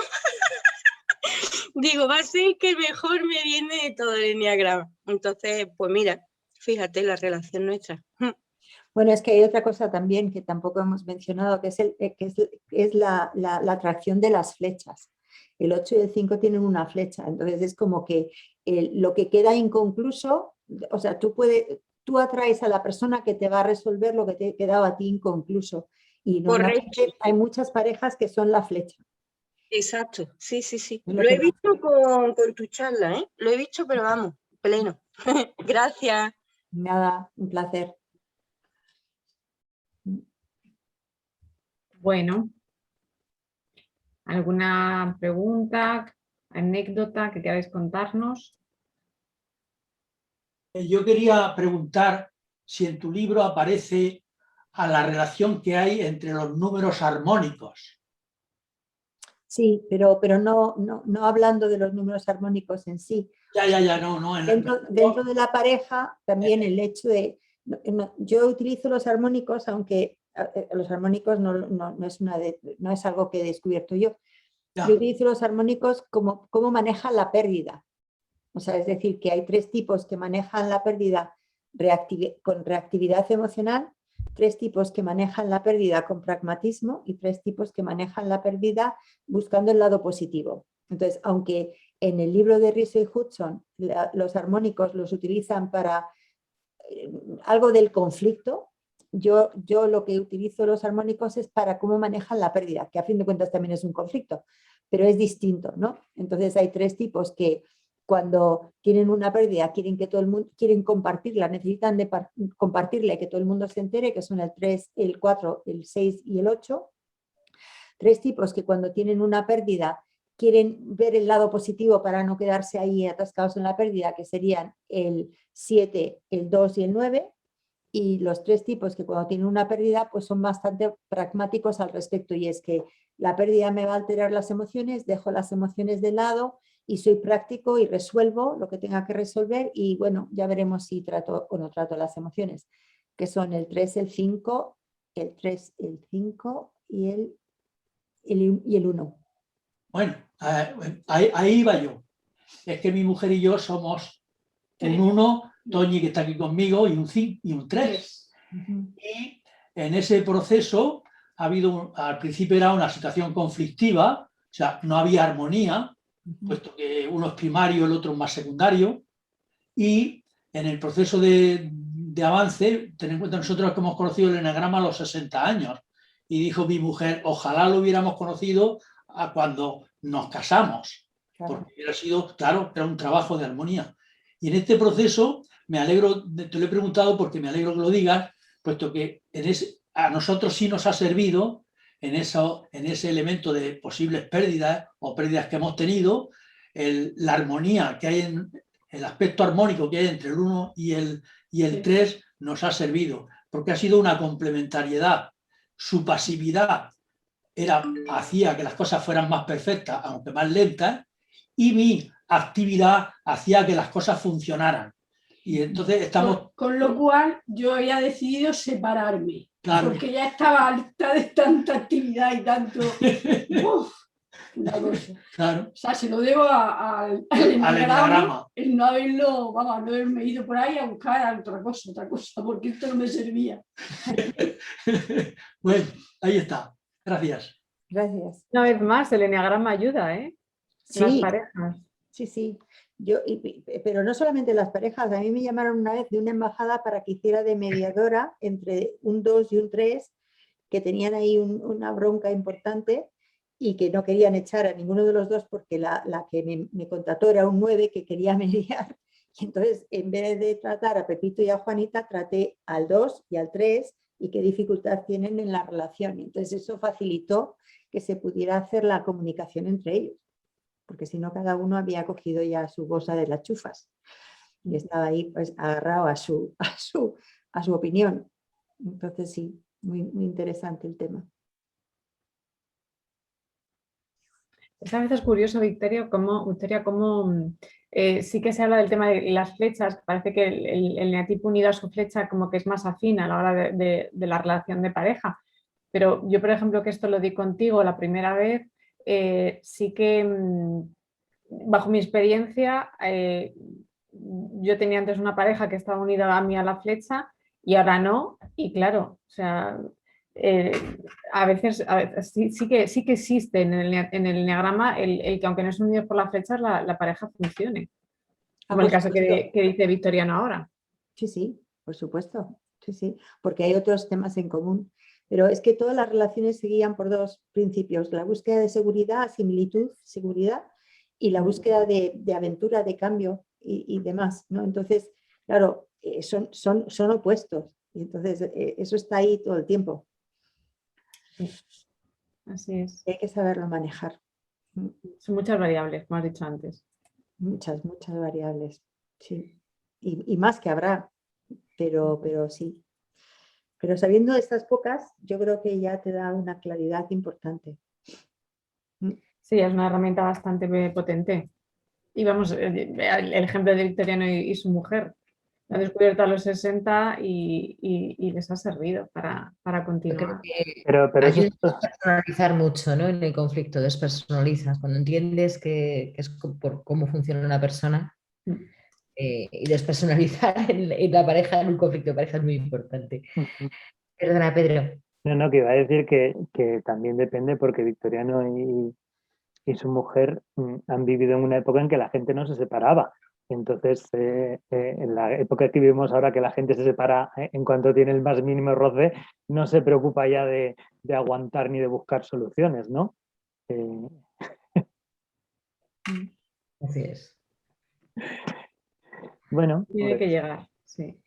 digo, va a ser que mejor me viene de todo el eneagrama. Entonces, pues mira, fíjate la relación nuestra. Bueno, es que hay otra cosa también que tampoco hemos mencionado, que es la atracción de las flechas. El 8 y el 5 tienen una flecha, entonces es como que lo que queda inconcluso, o sea, tú atraes a la persona que te va a resolver lo que te ha quedado a ti inconcluso. Y normalmente Correcto. hay muchas parejas que son la flecha. Exacto, sí, sí, sí. Es Lo he visto con tu charla, ¿eh? Lo he visto, pero vamos, pleno. Gracias. Nada, un placer. Bueno, ¿alguna pregunta, anécdota que queráis contarnos? Yo quería preguntar si en tu libro aparece a la relación que hay entre los números armónicos. Sí, pero no hablando de los números armónicos en sí. Ya, no. Dentro de la pareja también el hecho de... yo utilizo los armónicos, aunque los armónicos no es algo que he descubierto yo. Ya. Yo utilizo los armónicos como manejan la pérdida. O sea, es decir, que hay tres tipos que manejan la pérdida con reactividad emocional, tres tipos que manejan la pérdida con pragmatismo y tres tipos que manejan la pérdida buscando el lado positivo. Entonces, aunque en el libro de Riso y Hudson los armónicos los utilizan para algo del conflicto, yo lo que utilizo los armónicos es para cómo manejan la pérdida, que a fin de cuentas también es un conflicto, pero es distinto, ¿no? Entonces hay tres tipos que cuando tienen una pérdida quieren que todo el mundo, quieren compartirla, necesitan de compartirla y que todo el mundo se entere, que son el 3, el 4, el 6 y el 8. Tres tipos que cuando tienen una pérdida quieren ver el lado positivo para no quedarse ahí atascados en la pérdida, que serían el 7, el 2 y el 9. Y los tres tipos que cuando tienen una pérdida pues son bastante pragmáticos al respecto, y es que la pérdida me va a alterar las emociones, dejo las emociones de lado y soy práctico y resuelvo lo que tenga que resolver y bueno, ya veremos si trato o no trato las emociones, que son el 3, el 5, el 3, el 5 y el 1. Bueno, ahí iba yo. Es que mi mujer y yo somos un 1, Toñi que está aquí conmigo, y un 5 y un 3. Y en ese proceso ha habido, al principio era una situación conflictiva, o sea, no había armonía, puesto que uno es primario, el otro es más secundario, y en el proceso de avance, ten en cuenta nosotros que hemos conocido el eneagrama a los 60 años, y dijo mi mujer, ojalá lo hubiéramos conocido a cuando nos casamos, porque hubiera sido, claro, era un trabajo de armonía. Y en este proceso me alegro, te lo he preguntado porque me alegro que lo digas, puesto que a nosotros sí nos ha servido en ese elemento de posibles pérdidas o pérdidas que hemos tenido, la armonía que hay en el aspecto armónico que hay entre el 1 y el 3 nos ha servido, porque ha sido una complementariedad. Su pasividad hacía que las cosas fueran más perfectas, aunque más lentas, y mi actividad hacía que las cosas funcionaran. Y entonces estamos... Con lo cual yo había decidido separarme, claro, porque ya estaba harta de tanta actividad y tanto... ¡Uf! Una cosa. claro, O sea, se lo debo al eneagrama. el no haberlo, vamos, no haberme ido por ahí a buscar otra cosa, porque esto no me servía. Bueno, ahí está. Gracias. Gracias. Una vez más, el eneagrama ayuda, ¿eh? Las Sí, parejas. sí, sí. Pero no solamente las parejas, a mí me llamaron una vez de una embajada para que hiciera de mediadora entre un 2 y un 3, que tenían ahí una bronca importante y que no querían echar a ninguno de los dos porque la que me contrató era un 9 que quería mediar. Y entonces, en vez de tratar a Pepito y a Juanita, traté al 2 y al 3 y qué dificultad tienen en la relación. Entonces, eso facilitó que se pudiera hacer la comunicación entre ellos, porque si no cada uno había cogido ya su bolsa de las chufas y estaba ahí pues agarrado a su opinión. Entonces sí, muy, muy interesante el tema. Es a veces curioso, Victoria, cómo sí que se habla del tema de las flechas, parece que el eneatipo unido a su flecha como que es más afín a la hora de la relación de pareja. Pero yo, por ejemplo, que esto lo di contigo la primera vez, sí que bajo mi experiencia, yo tenía antes una pareja que estaba unida a mí a la flecha y ahora no, y claro, o sea, a veces sí que existe en el eneagrama el que aunque no son unidos por las flechas, la pareja funcione, como el caso que dice Victoriano ahora. Sí, sí, por supuesto, sí, sí, porque hay otros temas en común. Pero es que todas las relaciones se guían por dos principios, la búsqueda de seguridad, similitud, seguridad, y la búsqueda de aventura, de cambio y demás, ¿no? Entonces, claro, son opuestos, y entonces eso está ahí todo el tiempo. Sí, así es. Hay que saberlo manejar. Son muchas variables, como has dicho antes. Muchas variables, sí. Y más que habrá, pero sí. Pero sabiendo de estas pocas, yo creo que ya te da una claridad importante. Sí, es una herramienta bastante potente. Y vamos, el ejemplo de Victoriano y su mujer. Lo han descubierto a los 60 y les ha servido para continuar. Pero Ayuda eso, a personalizar mucho, ¿no? En el conflicto, despersonalizas. Cuando entiendes que es por cómo funciona una persona y despersonalizar en la pareja, en un conflicto de pareja es muy importante. Perdona, Pedro. no, que iba a decir que también depende porque Victoriano y su mujer han vivido en una época en que la gente no se separaba. Entonces, en la época que vivimos ahora, que la gente se separa en cuanto tiene el más mínimo roce, no se preocupa ya de aguantar ni de buscar soluciones, ¿no? Así es. Bueno, Tiene que llegar, sí.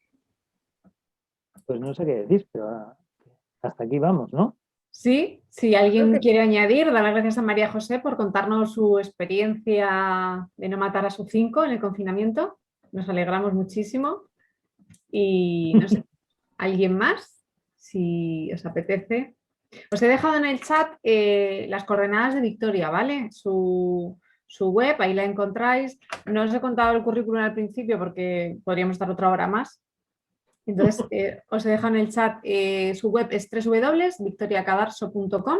Pues no sé qué decir, pero hasta aquí vamos, ¿no? Sí, si alguien quiere añadir, dar las gracias a María José por contarnos su experiencia de no matar a su 5 en el confinamiento. Nos alegramos muchísimo. Y no sé, ¿alguien más? Si os apetece. Os he dejado en el chat las coordenadas de Victoria, ¿vale? Su su web, ahí la encontráis. No os he contado el currículum al principio porque podríamos estar otra hora más. Entonces, os he dejado en el chat, su web es www.victoriacadarso.com.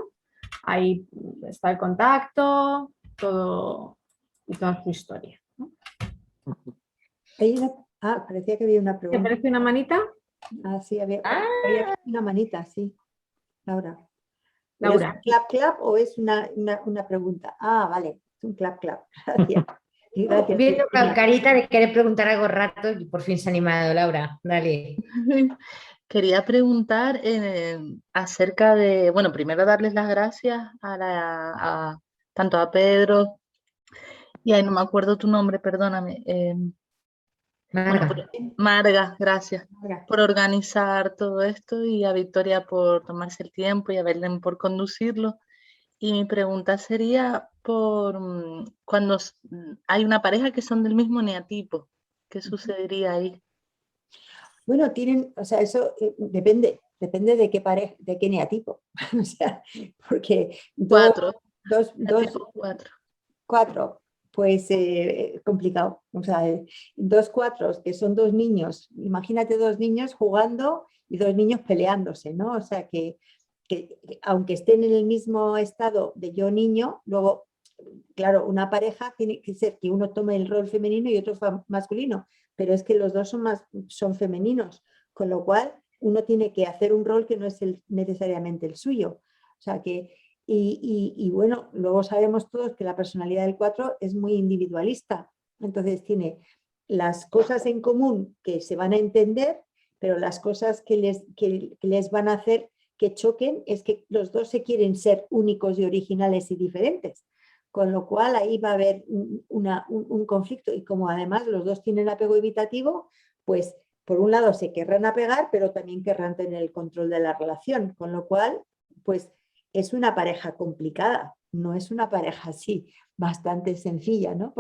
Ahí está el contacto, todo y toda su historia, ¿no? Parecía que había una ¿Te pregunta. parece una manita? Sí, había una manita, sí. Laura. ¿Pero Laura. ¿es un clap clap o es una pregunta? Vale, es un clap clap. Gracias. Y gracias. Viendo la Virginia. carita de querer preguntar algo rato y por fin se ha animado, Laura. Dale. Quería preguntar acerca de, bueno, primero darles las gracias tanto a Pedro, y ahí no me acuerdo tu nombre, perdóname. Bueno, Marga. Marga, gracias Ahora, por organizar todo esto y a Victoria por tomarse el tiempo y a Belén por conducirlo. Y mi pregunta sería por cuando hay una pareja que son del mismo eneatipo, ¿qué sucedería ahí? Bueno, o sea, eso depende de qué pareja, de qué eneatipo. O sea, porque Cuatro, dos, eneatipo 4. 4, pues complicado. O sea, 2 4 que son 2 niños, imagínate 2 niños jugando y 2 niños peleándose, ¿no? O sea, que aunque estén en el mismo estado de yo niño, luego, claro, una pareja tiene que ser que uno tome el rol femenino y otro masculino, pero es que los dos son femeninos, con lo cual uno tiene que hacer un rol que no es necesariamente el suyo. O sea que y bueno, luego sabemos todos que la personalidad del 4 es muy individualista. Entonces tiene las cosas en común que se van a entender, pero las cosas que les van a hacer que choquen es que los dos se quieren ser únicos y originales y diferentes. Con lo cual ahí va a haber un conflicto. Y como además los dos tienen apego evitativo, pues por un lado se querrán apegar, pero también querrán tener el control de la relación. Con lo cual, pues es una pareja complicada, no es una pareja así bastante sencilla, ¿no?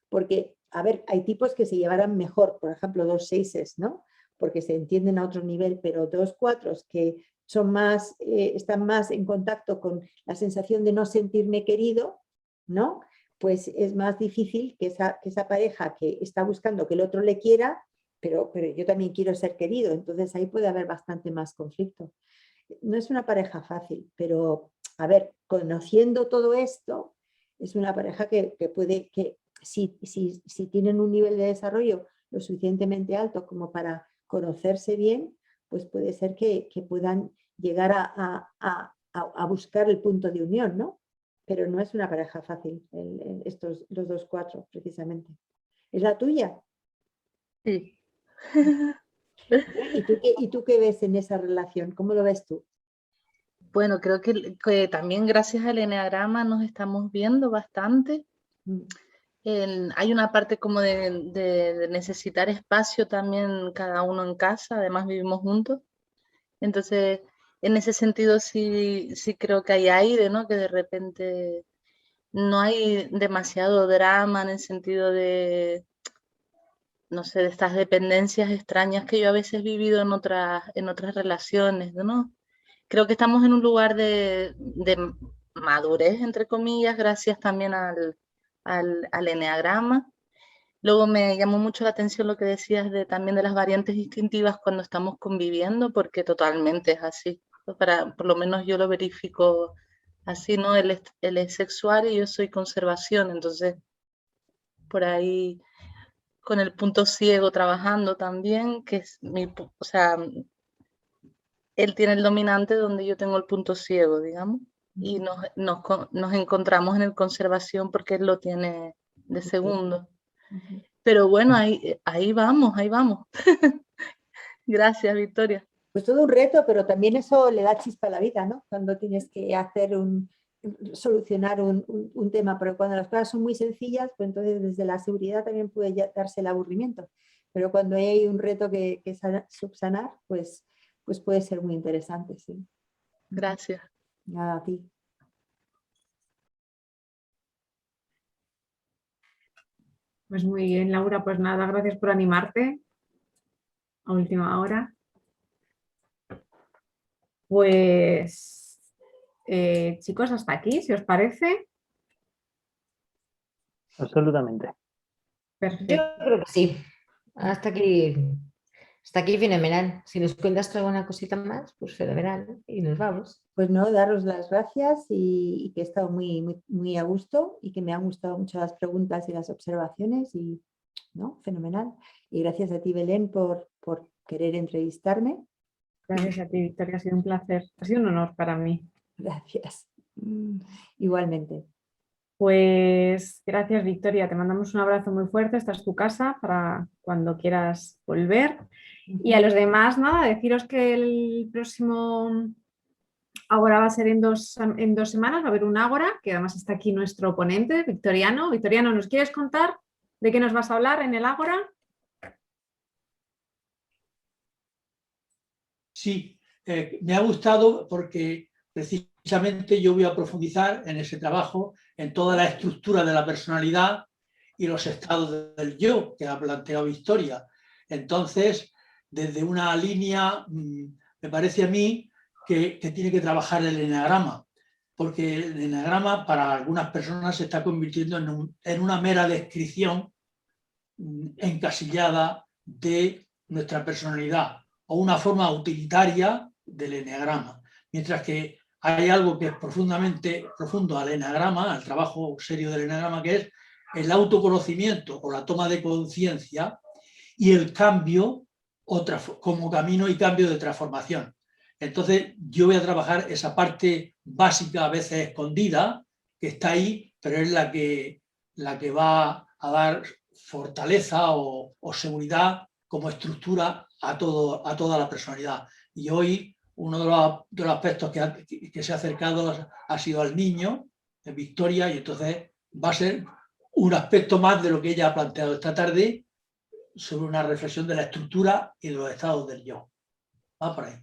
Porque, a ver, hay tipos que se llevarán mejor, por ejemplo, 2 6, ¿no? Porque se entienden a otro nivel, pero 2 4 que son más, están más en contacto con la sensación de no sentirme querido, ¿no? Pues es más difícil que esa pareja que está buscando que el otro le quiera, pero yo también quiero ser querido, entonces ahí puede haber bastante más conflicto. No es una pareja fácil, pero a ver, conociendo todo esto, es una pareja que puede, que si tienen un nivel de desarrollo lo suficientemente alto como para conocerse bien, pues puede ser que puedan llegar a buscar el punto de unión, ¿no? Pero no es una pareja fácil, los 2 4 precisamente. ¿Es la tuya? Sí. ¿Y tú qué ves en esa relación? ¿Cómo lo ves tú? Bueno, creo que también gracias al eneagrama nos estamos viendo bastante. Hay una parte como de necesitar espacio también cada uno en casa, además vivimos juntos. Entonces, en ese sentido sí creo que hay aire, ¿no? Que de repente no hay demasiado drama en el sentido de, no sé, de estas dependencias extrañas que yo a veces he vivido en otras relaciones, ¿no? Creo que estamos en un lugar de madurez, entre comillas, gracias también al eneagrama. Luego me llamó mucho la atención lo que decías también de las variantes instintivas cuando estamos conviviendo, porque totalmente es así. Por lo menos yo lo verifico así, ¿no? Él es sexual y yo soy conservación, entonces por ahí con el punto ciego trabajando también, que es o sea, él tiene el dominante donde yo tengo el punto ciego, digamos, y nos encontramos en el conservación porque él lo tiene de segundo. Pero bueno, ahí vamos, ahí vamos. Gracias, Victoria. Pues todo un reto, pero también eso le da chispa a la vida, ¿no? Cuando tienes que solucionar un tema, pero cuando las cosas son muy sencillas, pues entonces desde la seguridad también puede darse el aburrimiento. Pero cuando hay un reto que subsanar, pues puede ser muy interesante, sí. Gracias. Nada, a ti. Pues muy bien, Laura, pues nada, gracias por animarte a última hora. Pues chicos, hasta aquí, si os parece. absolutamente. Perfecto. Yo creo que sí. Hasta aquí fenomenal. Si nos cuentas tú alguna cosita más, pues fenomenal. Y nos vamos. Pues no, daros las gracias y que he estado muy a gusto y que me han gustado mucho las preguntas y las observaciones y no, fenomenal. Y gracias a ti, Belén, por querer entrevistarme. Gracias a ti, Victoria, ha sido un placer. Ha sido un honor para mí. Gracias. Igualmente. Pues gracias, Victoria. Te mandamos un abrazo muy fuerte. Esta es tu casa para cuando quieras volver. Y a los demás, nada, deciros que el próximo Ágora va a ser en dos semanas. Va a haber un Ágora, que además está aquí nuestro ponente, Victoriano. Victoriano, ¿nos quieres contar de qué nos vas a hablar en el Ágora? Sí, me ha gustado porque precisamente yo voy a profundizar en ese trabajo, en toda la estructura de la personalidad y los estados del yo que ha planteado Victoria. Entonces, desde una línea, me parece a mí que tiene que trabajar el eneagrama, porque el eneagrama para algunas personas se está convirtiendo en una mera descripción encasillada de nuestra personalidad o una forma utilitaria del eneagrama, mientras que hay algo que es profundamente profundo al eneagrama, al trabajo serio del eneagrama, que es el autoconocimiento o la toma de conciencia y el cambio como camino y cambio de transformación. Entonces yo voy a trabajar esa parte básica, a veces escondida, que está ahí, pero es la que va a dar fortaleza o seguridad como estructura a toda la personalidad. Y hoy uno de los aspectos que se ha acercado ha sido al niño, de Victoria, y entonces va a ser un aspecto más de lo que ella ha planteado esta tarde sobre una reflexión de la estructura y de los estados del yo. Va por ahí.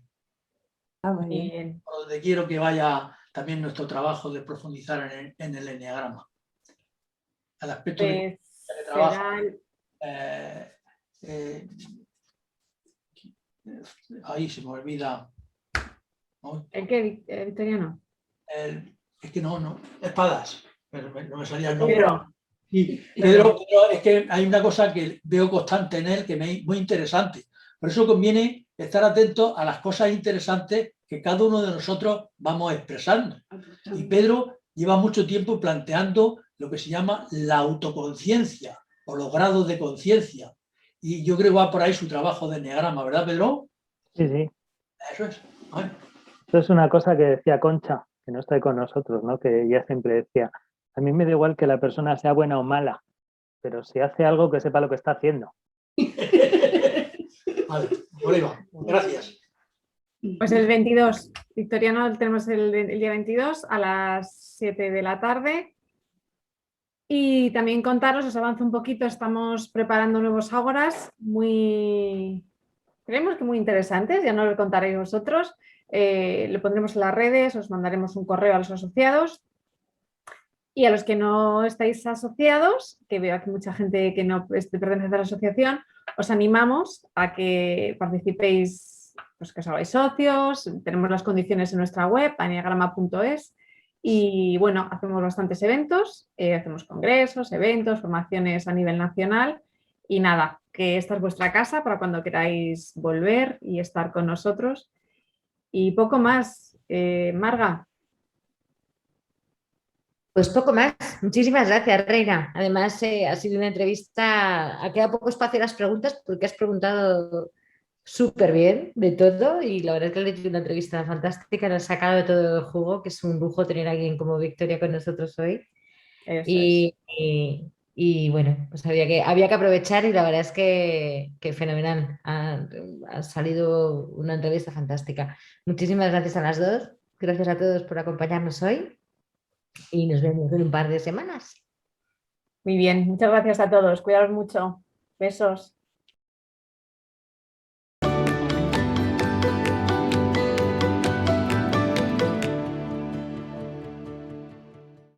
Muy bien. Por donde quiero que vaya también nuestro trabajo de profundizar en el eneagrama. El aspecto de trabajo. Ahí se me olvida. ¿No? ¿El qué, Victoriano? Es que no, espadas. Pero no me salía el nombre. Pedro. Sí, Pedro, es que hay una cosa que veo constante en él que me es muy interesante. Por eso conviene estar atento a las cosas interesantes que cada uno de nosotros vamos expresando. Y Pedro lleva mucho tiempo planteando lo que se llama la autoconciencia o los grados de conciencia. Y yo creo que va por ahí su trabajo de eneagrama, ¿verdad, Pedro? Sí, sí. Eso es. Bueno. Eso es una cosa que decía Concha, que no está ahí con nosotros, ¿no? Que ella siempre decía, a mí me da igual que la persona sea buena o mala, pero si hace algo que sepa lo que está haciendo. Vale, Oliva, gracias. Pues el 22, Victoriano, tenemos el día 22 a las 7 de la tarde. Y también contaros, os avanzo un poquito, estamos preparando nuevos ágoras creemos que muy interesantes, ya no lo contaréis vosotros. Lo pondremos en las redes, os mandaremos un correo a los asociados. Y a los que no estáis asociados, que veo aquí mucha gente que no pertenece a la asociación, os animamos a que participéis, pues que os hagáis socios. Tenemos las condiciones en nuestra web, eneagrama.es. Y bueno, hacemos bastantes eventos, hacemos congresos, eventos, formaciones a nivel nacional. Y nada, que esta es vuestra casa para cuando queráis volver y estar con nosotros. Y poco más. Marga. Pues poco más. Muchísimas gracias, Reina. Además, ha sido una entrevista, ha quedado poco espacio a las preguntas porque has preguntado súper bien de todo y la verdad es que le he hecho una entrevista fantástica, nos ha sacado de todo el jugo, que es un lujo tener a alguien como Victoria con nosotros hoy. Y bueno, pues había que aprovechar y la verdad es que fenomenal. Ha salido una entrevista fantástica. Muchísimas gracias a las dos. Gracias a todos por acompañarnos hoy. Y nos vemos en un par de semanas. Muy bien, muchas gracias a todos. Cuidaos mucho. Besos.